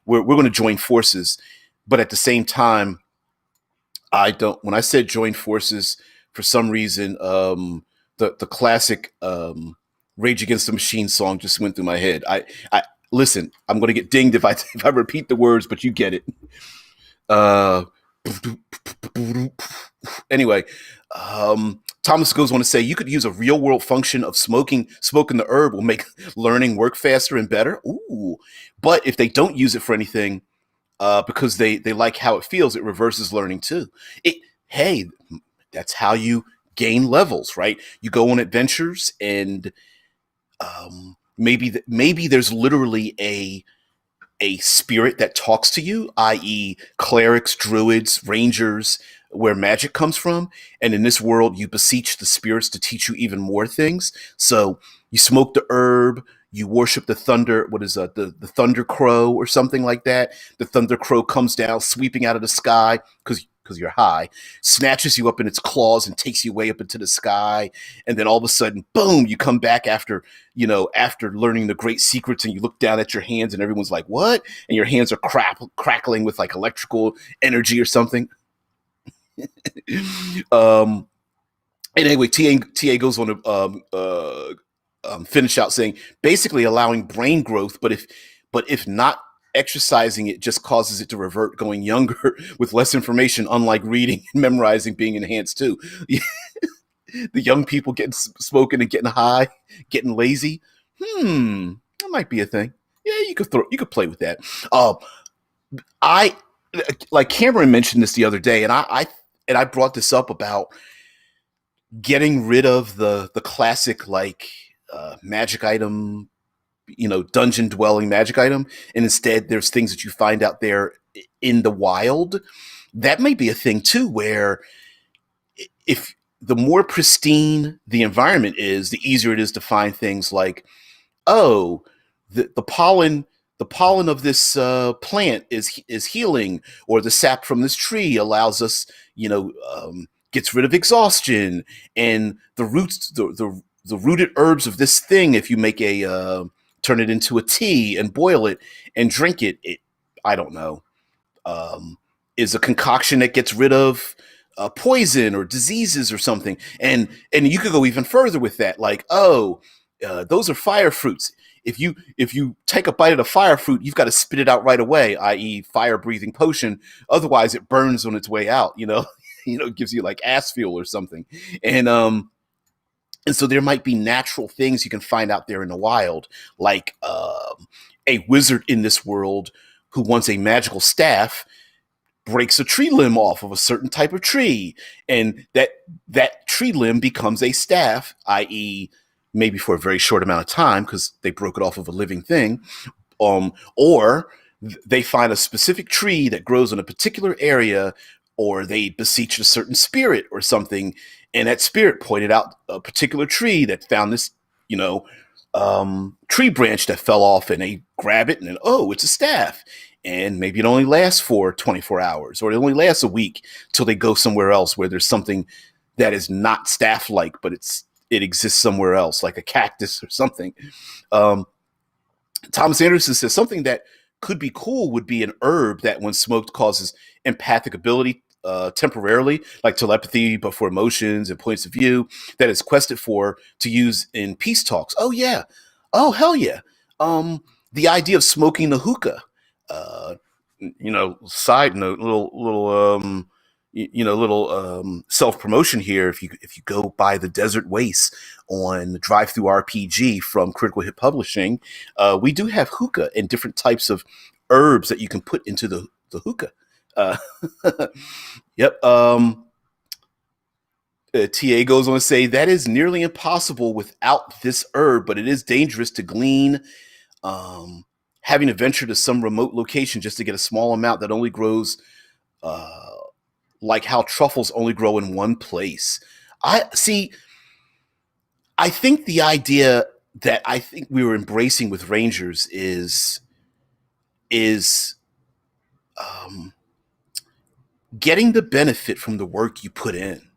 Speaker 1: going to join forces, but at the same time, when I said join forces, for some reason, the classic Rage Against the Machine song just went through my head. I listen. I'm going to get dinged if I if I repeat the words, but you get it. Uh, anyway, Thomas goes on to say you could use a real world function of smoking the herb will make learning work faster and better. Ooh, but if they don't use it for anything, because they like how it feels, it reverses learning too. It Hey, that's how you gain levels, right? You go on adventures, and maybe there's literally a spirit that talks to you, i.e., clerics, druids, rangers, where magic comes from. And in this world, you beseech the spirits to teach you even more things. So you smoke the herb, you worship the thunder. What is that? The thunder crow or something like that. The thunder crow comes down, sweeping out of the sky because you're high, snatches you up in its claws and takes you way up into the sky. And then all of a sudden, boom, you come back after after learning the great secrets, and you look down at your hands, and everyone's like, "What?" And your hands are crackling with like electrical energy or something. um, and anyway, TA goes on to finish out saying basically allowing brain growth, but if not exercising it just causes it to revert, going younger with less information, unlike reading and memorizing being enhanced too. The young people getting smoking and getting high, getting lazy. That might be a thing. Yeah, you could play with that. Uh, I like Cameron mentioned this the other day, and I brought this up about getting rid of the classic like magic item, dungeon dwelling magic item, and instead there's things that you find out there in the wild. That may be a thing too, where if the more pristine the environment is, the easier it is to find things like, oh, the pollen of this plant is healing, or the sap from this tree allows us, gets rid of exhaustion, and the roots, the rooted herbs of this thing, if you make a turn it into a tea and boil it and drink it, I don't know, um, is a concoction that gets rid of poison or diseases or something. And you could go even further with that, like, oh, those are fire fruits. If you take a bite of the fire fruit, you've got to spit it out right away, i.e., fire breathing potion. Otherwise, it burns on its way out. It gives you like ass fuel or something. And so there might be natural things you can find out there in the wild, like a wizard in this world who wants a magical staff breaks a tree limb off of a certain type of tree, and that tree limb becomes a staff, i.e., maybe for a very short amount of time because they broke it off of a living thing, or they find a specific tree that grows in a particular area, or they beseech a certain spirit or something, and that spirit pointed out a particular tree that found this, tree branch that fell off, and they grab it, and then, oh, it's a staff. And maybe it only lasts for 24 hours, or it only lasts a week till they go somewhere else where there's something that is not staff-like, but it exists somewhere else, like a cactus or something. Um, Thomas Anderson says something that could be cool would be an herb that, when smoked, causes empathic ability temporarily, like telepathy, but for emotions and points of view, that is quested for to use in peace talks. Oh yeah, oh hell yeah. The idea of smoking the hookah. Uh, Side note, little self promotion here. If you go buy the Desert Waste on Drive Through RPG from Critical Hit Publishing, we do have hookah and different types of herbs that you can put into the hookah. Uh, yep. TA goes on to say that is nearly impossible without this herb, but it is dangerous to glean. Having to venture to some remote location just to get a small amount that only grows, uh, like how truffles only grow in one place. I see. I think the idea that I think we were embracing with Rangers is um, getting the benefit from the work you put in,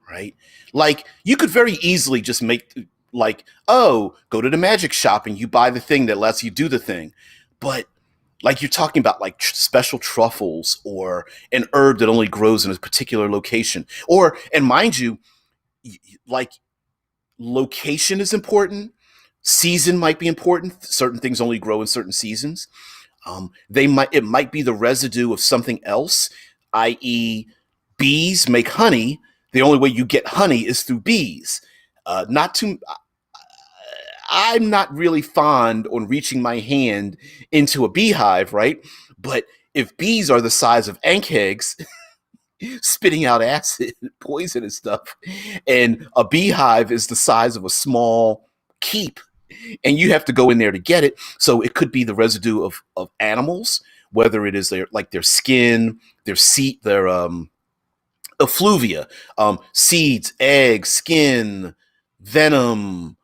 Speaker 1: right? Like you could very easily just make like, oh, go to the magic shop and you buy the thing that lets you do the thing. But like you're talking about like special truffles or an herb that only grows in a particular location. Or, and mind you, like location is important, Season might be important. Certain things only grow in certain seasons. It might be the residue of something else, i.e., bees make honey. The only way you get honey is through bees. Not too. I'm not really fond on reaching my hand into a beehive, right? But if bees are the size of ant eggs, spitting out acid, poison, and stuff, and a beehive is the size of a small keep, and you have to go in there to get it. So it could be the residue of animals, whether it is their skin, their seed, their effluvia, seeds, eggs, skin, venom.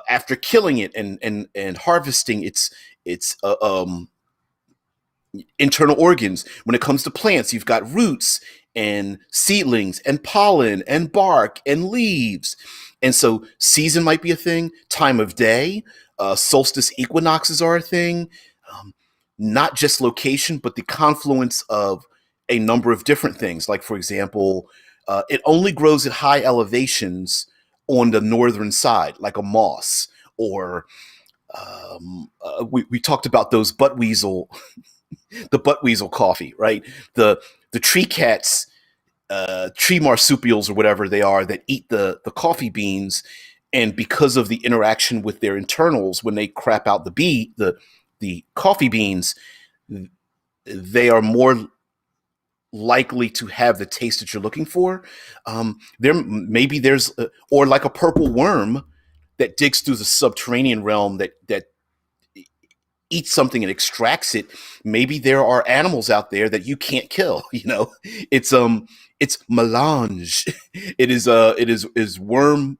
Speaker 1: After killing it and harvesting its internal organs. When it comes to plants, you've got roots and seedlings and pollen and bark and leaves. And so season might be a thing, time of day, solstice equinoxes are a thing, um, not just location, but the confluence of a number of different things. Like, for example, it only grows at high elevations on the northern side, like a moss, or we talked about those the butt weasel coffee, right? The tree cats, tree marsupials or whatever they are that eat the coffee beans, and because of the interaction with their internals when they crap out the coffee beans, they are more likely to have the taste that you're looking for. There's or like a purple worm that digs through the subterranean realm that eats something and extracts it. Maybe there are animals out there that you can't kill. It's melange. It is worm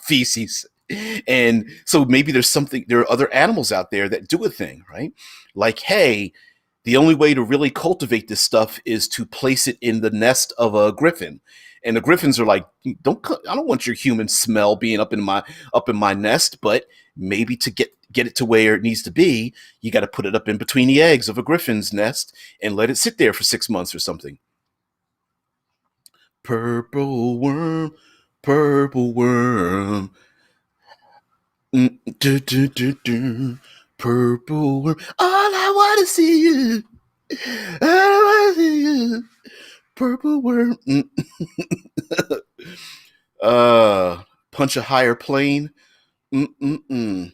Speaker 1: feces. And so maybe there are other animals out there that do a thing, right? Like, hey, the only way to really cultivate this stuff is to place it in the nest of a griffin. And the griffins are like, I don't want your human smell being up in my nest, but maybe to get it to where it needs to be, you got to put it up in between the eggs of a griffin's nest and let it sit there for 6 months or something. Purple worm, purple worm. Do, do, do, do. Purple worm. All I want to see you. All I want to see you. Purple worm. Punch a higher plane. Mm-mm-mm.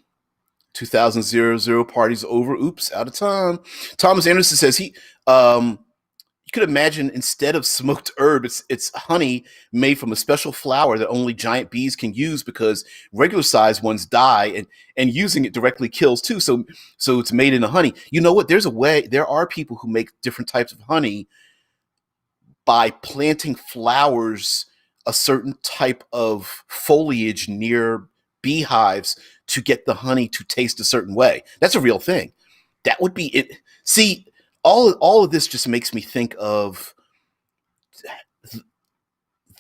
Speaker 1: 2000 parties over. Oops, out of time. Thomas Anderson says you could imagine instead of smoked herb, it's honey made from a special flower that only giant bees can use because regular sized ones die, and using it directly kills too. So it's made into honey. You know what? There are people who make different types of honey by planting flowers, a certain type of foliage near beehives to get the honey to taste a certain way. That's a real thing. That would be it. See, all of this just makes me think of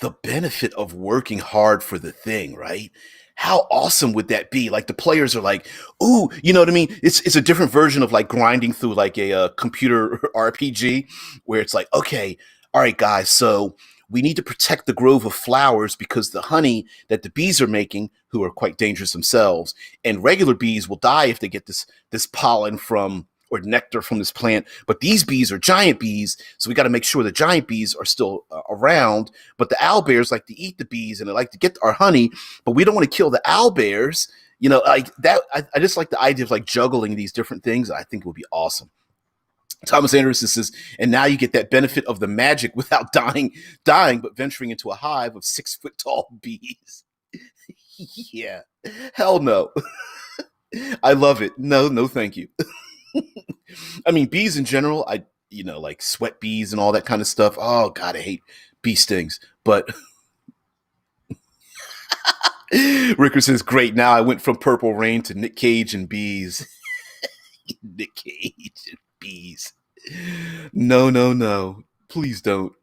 Speaker 1: the benefit of working hard for the thing, right? How awesome would that be? Like the players are like, "Ooh, you know what I mean?" It's a different version of like grinding through like a computer RPG, where it's like, okay, all right, guys, so we need to protect the grove of flowers because the honey that the bees are making, who are quite dangerous themselves, and regular bees will die if they get this pollen from or nectar from this plant. But these bees are giant bees, so we got to make sure the giant bees are still around. But the owl bears like to eat the bees and they like to get our honey, but we don't want to kill the owl bears. Like that. I just like the idea of like juggling these different things. I think it would be awesome. Thomas Anderson says, and now you get that benefit of the magic without dying, but venturing into a hive of 6 foot tall bees. Yeah, hell no. I love it. No, no, thank you. I mean, bees in general, like sweat bees and all that kind of stuff. Oh God, I hate bee stings. But Ricker says, great. Now I went from Purple Rain to Nick Cage and bees. Nick Cage and bees. No, no, no. Please don't.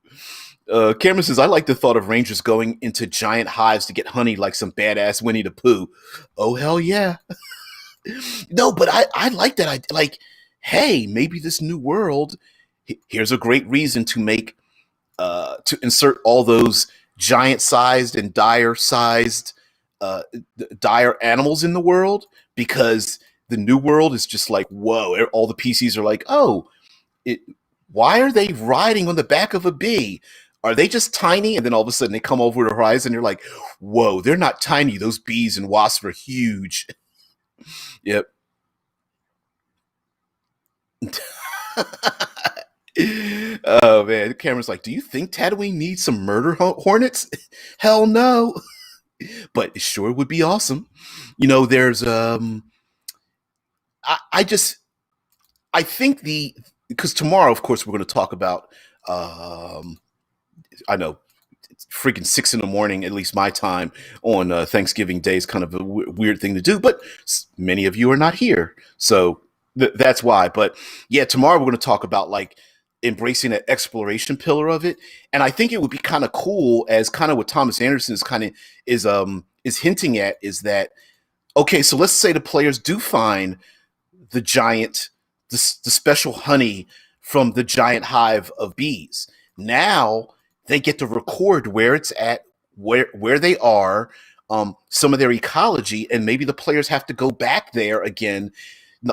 Speaker 1: Cameron says, I like the thought of rangers going into giant hives to get honey like some badass Winnie the Pooh. Oh, hell yeah. No, but I like that. I like, hey, maybe this new world, here's a great reason to insert all those giant sized and dire sized dire animals in the world, because the new world is just like, whoa, all the PCs are like, oh, it, why are they riding on the back of a bee? Are they just tiny? And then all of a sudden they come over the horizon. And you're like, whoa, they're not tiny. Those bees and wasps are huge. Yep. Oh man, Cameron's like, do you think Tatooine needs some murder hornets? Hell no, but it sure would be awesome. There's I just I think the because tomorrow, of course, we're going to talk about. I know it's freaking 6 in the morning, at least my time on Thanksgiving Day is kind of a weird thing to do, but many of you are not here, so that's why. But yeah, tomorrow we're going to talk about like embracing that exploration pillar of it, and I think it would be kind of cool, as kind of what Thomas Anderson is hinting at, is that okay? So let's say the players do find the giant, the special honey from the giant hive of bees. Now they get to record where it's at, where they are, some of their ecology, and maybe the players have to go back there again.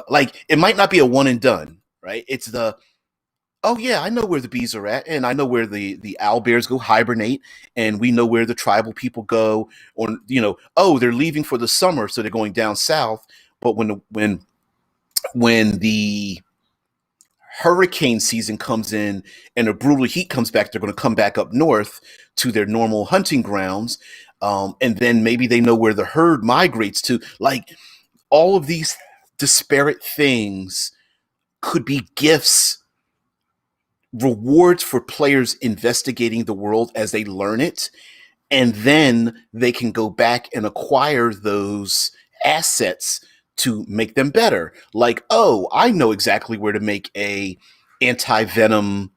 Speaker 1: Like it might not be a one and done, right? It's the oh yeah, I know where the bees are at, and I know where the owl bears go hibernate, and we know where the tribal people go. Or oh, they're leaving for the summer, so they're going down south. But when the hurricane season comes in and the brutal heat comes back, they're going to come back up north to their normal hunting grounds. And then maybe they know where the herd migrates to. Like all of these disparate things could be gifts, rewards for players investigating the world as they learn it. And then they can go back and acquire those assets to make them better. Like, oh, I know exactly where to make a anti-venom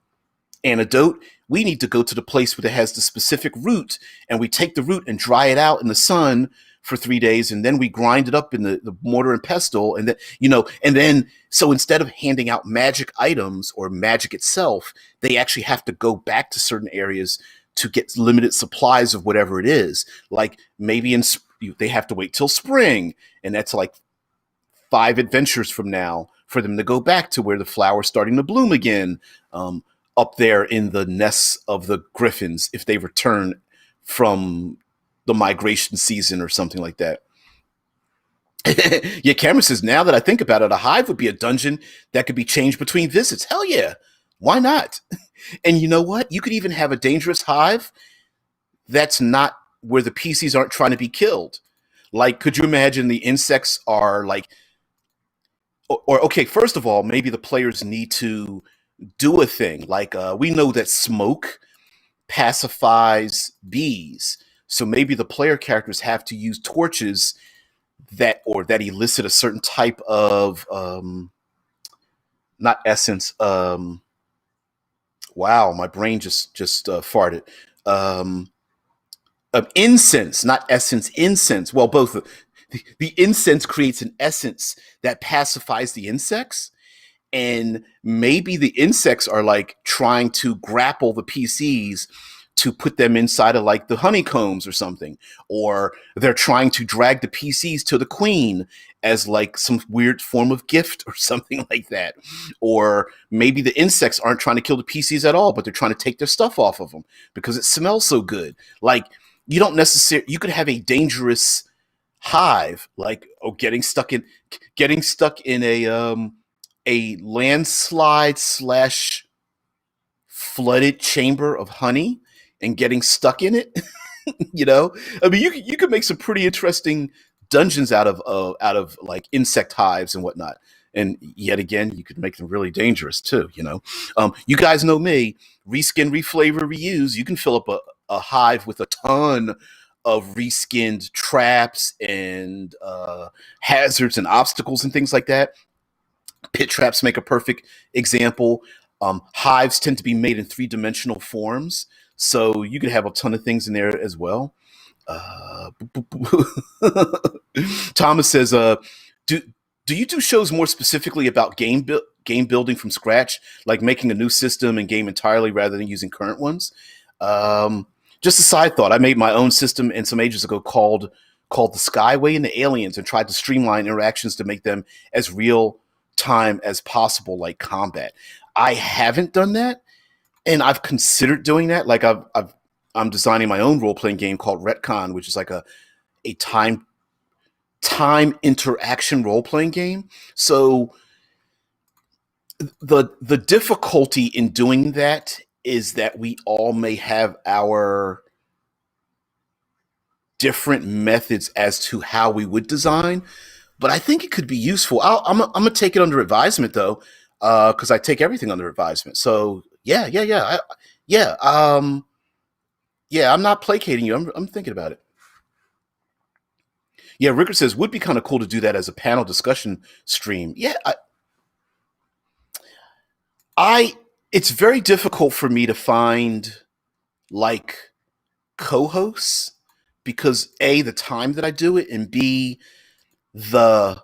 Speaker 1: antidote. We need to go to the place where it has the specific root, and we take the root and dry it out in the sun for 3 days, and then we grind it up in the mortar and pestle, and then so instead of handing out magic items or magic itself, they actually have to go back to certain areas to get limited supplies of whatever it is. Like maybe they have to wait till spring, and that's like 5 adventures from now for them to go back to where the flower's starting to bloom again, up there in the nests of the griffins if they return from the migration season or something like that. Yeah, Cameron says, now that I think about it, a hive would be a dungeon that could be changed between visits. Hell yeah. Why not? And you know what? You could even have a dangerous hive that's not where the PCs aren't trying to be killed. Like, could you imagine the insects are like, okay, first of all, maybe the players need to do a thing. Like, we know that smoke pacifies bees. So maybe the player characters have to use torches that elicit a certain type of not essence. Wow, my brain just farted. Of incense, not essence, incense. Well, both. The incense creates an essence that pacifies the insects, and maybe the insects are like trying to grapple the PCs to put them inside of like the honeycombs or something, or they're trying to drag the PCs to the queen as like some weird form of gift or something like that. Or maybe the insects aren't trying to kill the PCs at all, but they're trying to take their stuff off of them because it smells so good. Like you could have a dangerous hive, like getting stuck in a landslide slash flooded chamber of honey and getting stuck in it. I mean, you could make some pretty interesting dungeons out of like insect hives and whatnot. And yet again, you could make them really dangerous too. You guys know me: reskin, reflavor, reuse. You can fill up a hive with a ton of reskinned traps and hazards and obstacles and things like that. Pit traps make a perfect example. Hives tend to be made in 3-dimensional forms, so you could have a ton of things in there as well. Thomas says, do you do shows more specifically about game building from scratch, like making a new system and game entirely rather than using current ones? Just a side thought. I made my own system and some ages ago called called The Skyway and the Aliens and tried to streamline interactions to make them as real time as possible, like combat. I haven't done that, and I've considered doing that. Like I'm designing my own role playing game called Retcon, which is like a time interaction role playing game. So the difficulty in doing that is that we all may have our different methods as to how we would design, but I think it could be useful. I'm gonna take it under advisement though, because I take everything under advisement. So yeah. Yeah. I'm not placating you. I'm thinking about it. Yeah, Rickard says would be kind of cool to do that as a panel discussion stream. Yeah, I it's very difficult for me to find like co-hosts because A, the time that I do it, and B, the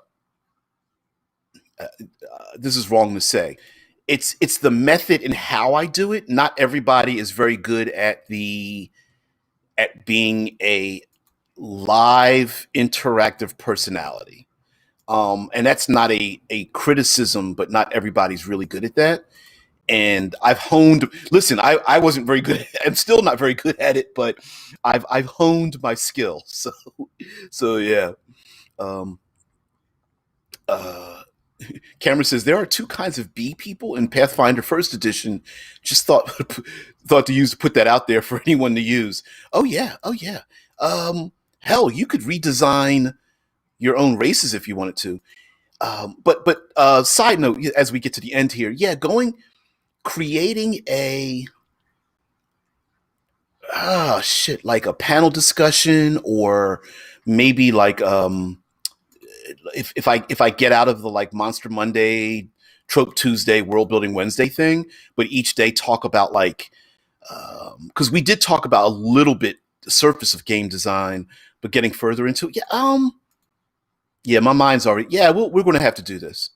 Speaker 1: this is wrong to say. It's the method and how I do it. Not everybody is very good at being a live interactive personality. And that's not a criticism, but not everybody's really good at that. And I've honed. Listen, I wasn't very good. I'm still not very good at it, but I've honed my skill. So yeah. Um, uh, Cameron says there are two kinds of bee people in Pathfinder First Edition. Just thought to put that out there for anyone to use. Oh yeah. Hell, you could redesign your own races if you wanted to. But side note, as we get to the end here, yeah, creating a like a panel discussion, or maybe like if I get out of the like Monster Monday, Trope Tuesday, World Building Wednesday thing, but each day talk about like because we did talk about a little bit the surface of game design, but getting further into it, yeah, my mind's already we're going to have to do this.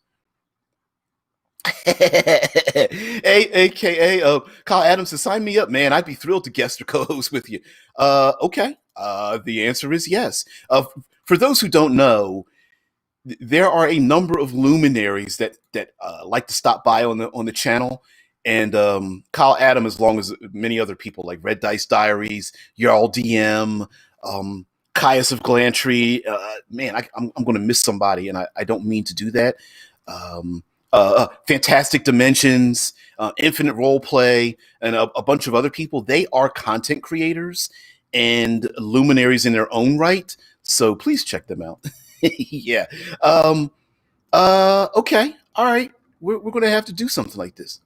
Speaker 1: AKA Kyle Adams says, sign me up, man. I'd be thrilled to guest or co-host with you. Okay. The answer is yes. For those who don't know, there are a number of luminaries that like to stop by on the channel, and Kyle Adam, as long as many other people like Red Dice Diaries, Jarl DM, Caius of Glantry. Man, I'm going to miss somebody, and I don't mean to do that. Fantastic Dimensions, Infinite Roleplay, and a bunch of other people. They are content creators and luminaries in their own right. So please check them out. Yeah. Okay. All right. We're going to have to do something like this.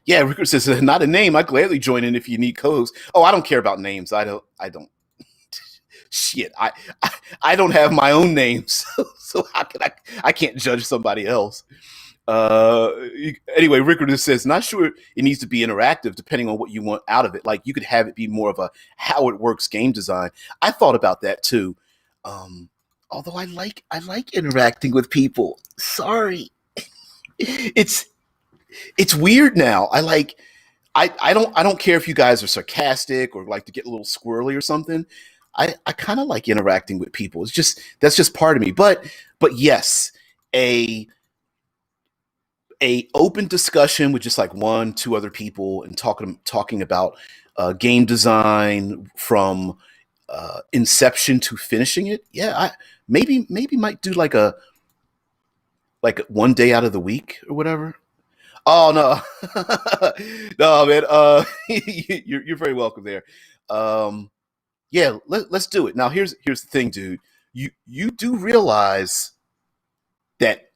Speaker 1: Yeah, Rickard says, not a name. I'd gladly join in if you need co-hosts. Oh, I don't care about names. I don't. Shit. I don't have my own name. So how can I can't judge somebody else. Anyway, Rickard just says, not sure it needs to be interactive depending on what you want out of it. Like you could have it be more of a how it works game design. I thought about that too. Although I like interacting with people. Sorry. It's weird now. I don't care if you guys are sarcastic or like to get a little squirrely or something. I kind of like interacting with people. That's just part of me. But yes, a open discussion with just like one, two other people and talking about game design from inception to finishing it. Yeah, I maybe might do like one day out of the week or whatever. Oh no, no man. You're very welcome there. Yeah, let's do it. Now here's the thing, dude. You do realize that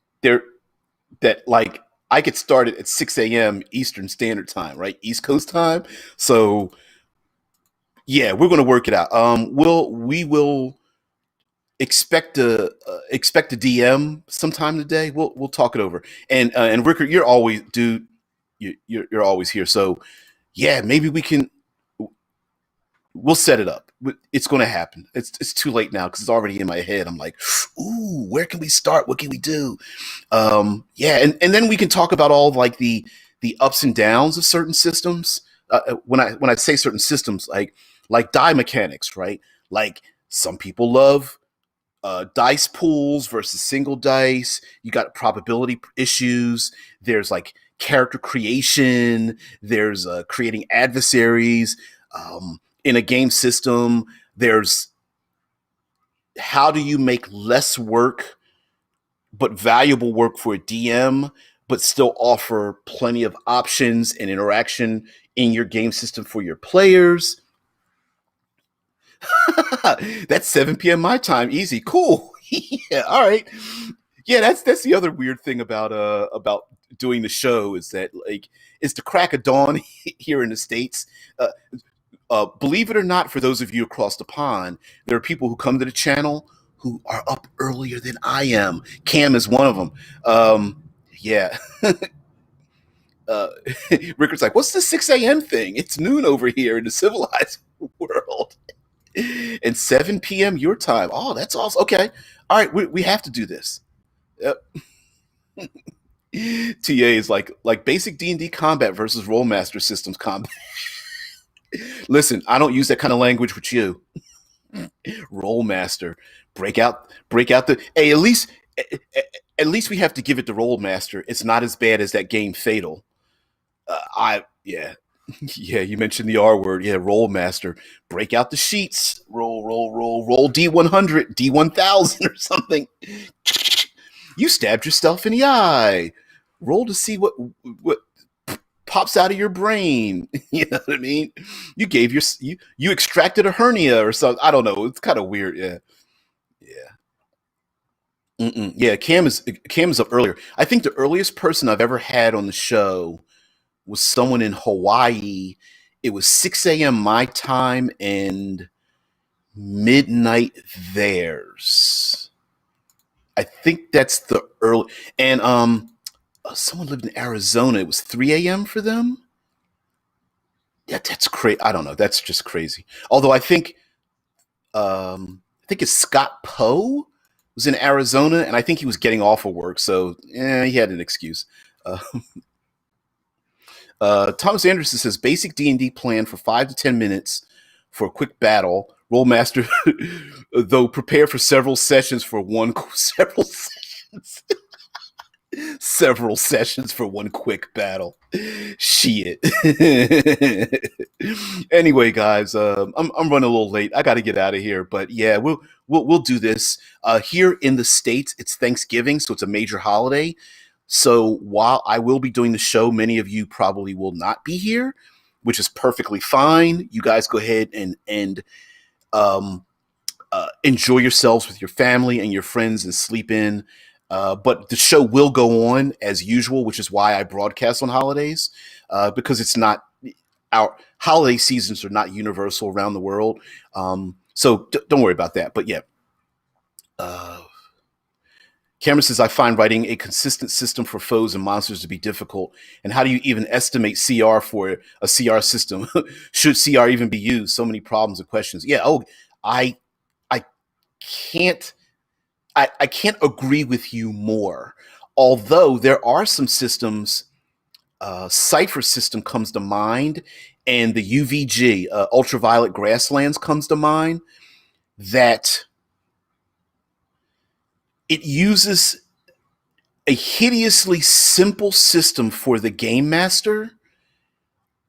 Speaker 1: like I get started at 6 a.m. Eastern Standard Time, right? East Coast time. So yeah, we're gonna work it out. We will expect a DM sometime today. We'll talk it over. And Rickard, you're always, dude. You're always here. So yeah, maybe we'll set it up. It's going to happen. It's too late now because it's already in my head. I'm like, ooh, where can we start? What can we do? Yeah, and then we can talk about all like the ups and downs of certain systems. When I say certain systems, like die mechanics, right? Like some people love dice pools versus single dice. You got probability issues. There's like character creation. There's creating adversaries in a game system. There's how do you make less work but valuable work for a DM, but still offer plenty of options and interaction in your game system for your players. That's 7 p.m. my time. Easy, cool. Yeah, all right. Yeah, that's the other weird thing about doing the show is that like it's the crack of dawn here in the states. Uh, Believe it or not, for those of you across the pond, there are people who come to the channel who are up earlier than I am. Cam is one of them. Yeah. uh, Rickard's like, what's the 6 a.m. thing? It's noon over here in the civilized world. And 7 p.m. your time. Oh, that's awesome. Okay. All right. We have to do this. Yep. TA is like basic D&D combat versus Rollmaster systems combat. Listen, I don't use that kind of language with you. Rollmaster. Break out the hey, at least we have to give it to Rollmaster. It's not as bad as that game Fatal. I yeah. Yeah, you mentioned the R word. Yeah, Rollmaster. Break out the sheets. Roll D100, D1000 or something. You stabbed yourself in the eye. Roll to see what pops out of your brain. You know what I mean? You gave you extracted a hernia or something. I don't know. It's kind of weird. Yeah, yeah. Yeah, Cam is up earlier. I think the earliest person I've ever had on the show was someone in Hawaii. It was 6 a.m. my time and midnight theirs. I think that's the early and someone lived in Arizona. It was 3 a.m. for them. Yeah, that's crazy. I don't know. That's just crazy. Although I think it's Scott Poe was in Arizona, and I think he was getting off of work, so he had an excuse. Uh, Thomas Anderson says basic D&D plan for 5 to 10 minutes for a quick battle. Rollmaster, though, prepare for several sessions for one several sessions. Several sessions for one quick battle. Shit. Anyway, guys, I'm running a little late. I got to get out of here, but yeah, we'll do this. Here in the States, it's Thanksgiving, so it's a major holiday. So while I will be doing the show, many of you probably will not be here, which is perfectly fine. You guys go ahead and um, enjoy yourselves with your family and your friends and sleep in. But the show will go on as usual, which is why I broadcast on holidays, because it's not our holiday seasons are not universal around the world. So don't worry about that. But yeah, uh, Cameron says, I find writing a consistent system for foes and monsters to be difficult. And how do you even estimate CR for a CR system? Should CR even be used? So many problems and questions. Yeah. Oh, I I can't I can't agree with you more. Although there are some systems, Cipher system comes to mind, and the UVG, Ultraviolet Grasslands, comes to mind, that it uses a hideously simple system for the game master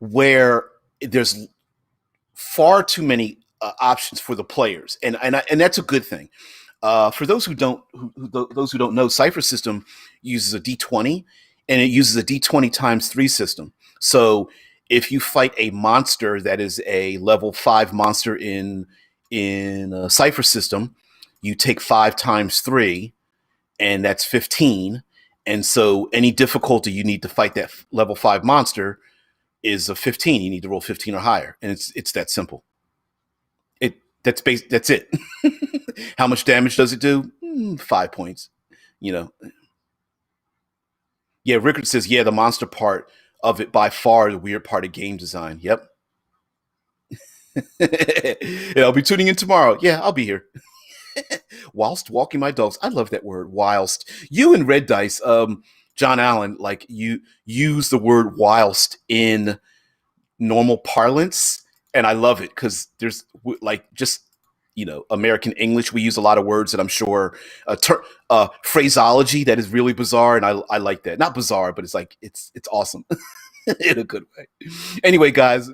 Speaker 1: where there's far too many options for the players, and that's a good thing. For those those who don't know, Cipher System uses a D20, and it uses a D20 times 3 system. So if you fight a monster that is a level 5 monster in a Cipher System, you take 5 times 3, and that's 15. And so any difficulty you need to fight that level 5 monster is a 15. You need to roll 15 or higher, and it's that simple. That's it. How much damage does it do? 5 points. You know. Yeah, Rickard says, yeah, the monster part of it by far the weird part of game design. Yep. Yeah, I'll be tuning in tomorrow. Yeah, I'll be here. Whilst walking my dogs. I love that word, whilst. You and Red Dice, John Allen, like you use the word whilst in normal parlance, and I love it because there's like just American English. We use a lot of words that I'm sure phraseology that is really bizarre, and I like that. Not bizarre, but it's awesome in a good way. Anyway, guys,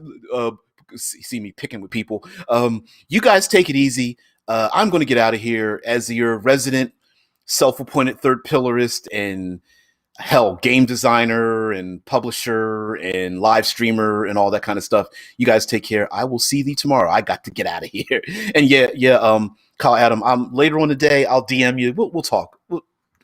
Speaker 1: see me picking with people. You guys take it easy. I'm going to get out of here as your resident self-appointed third pillarist and hell game designer and publisher and live streamer and all that kind of stuff. You guys take care. I will see thee tomorrow. I got to get out of here. And yeah, call Adam. Later on today, I'll DM you. We'll talk.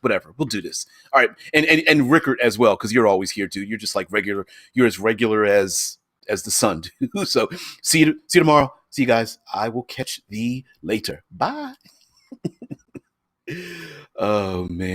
Speaker 1: Whatever. We'll do this. All right. And Rickard as well, because you're always here too. You're just like regular. You're as regular as the sun. So see you tomorrow. See you guys. I will catch thee later. Bye. Oh man.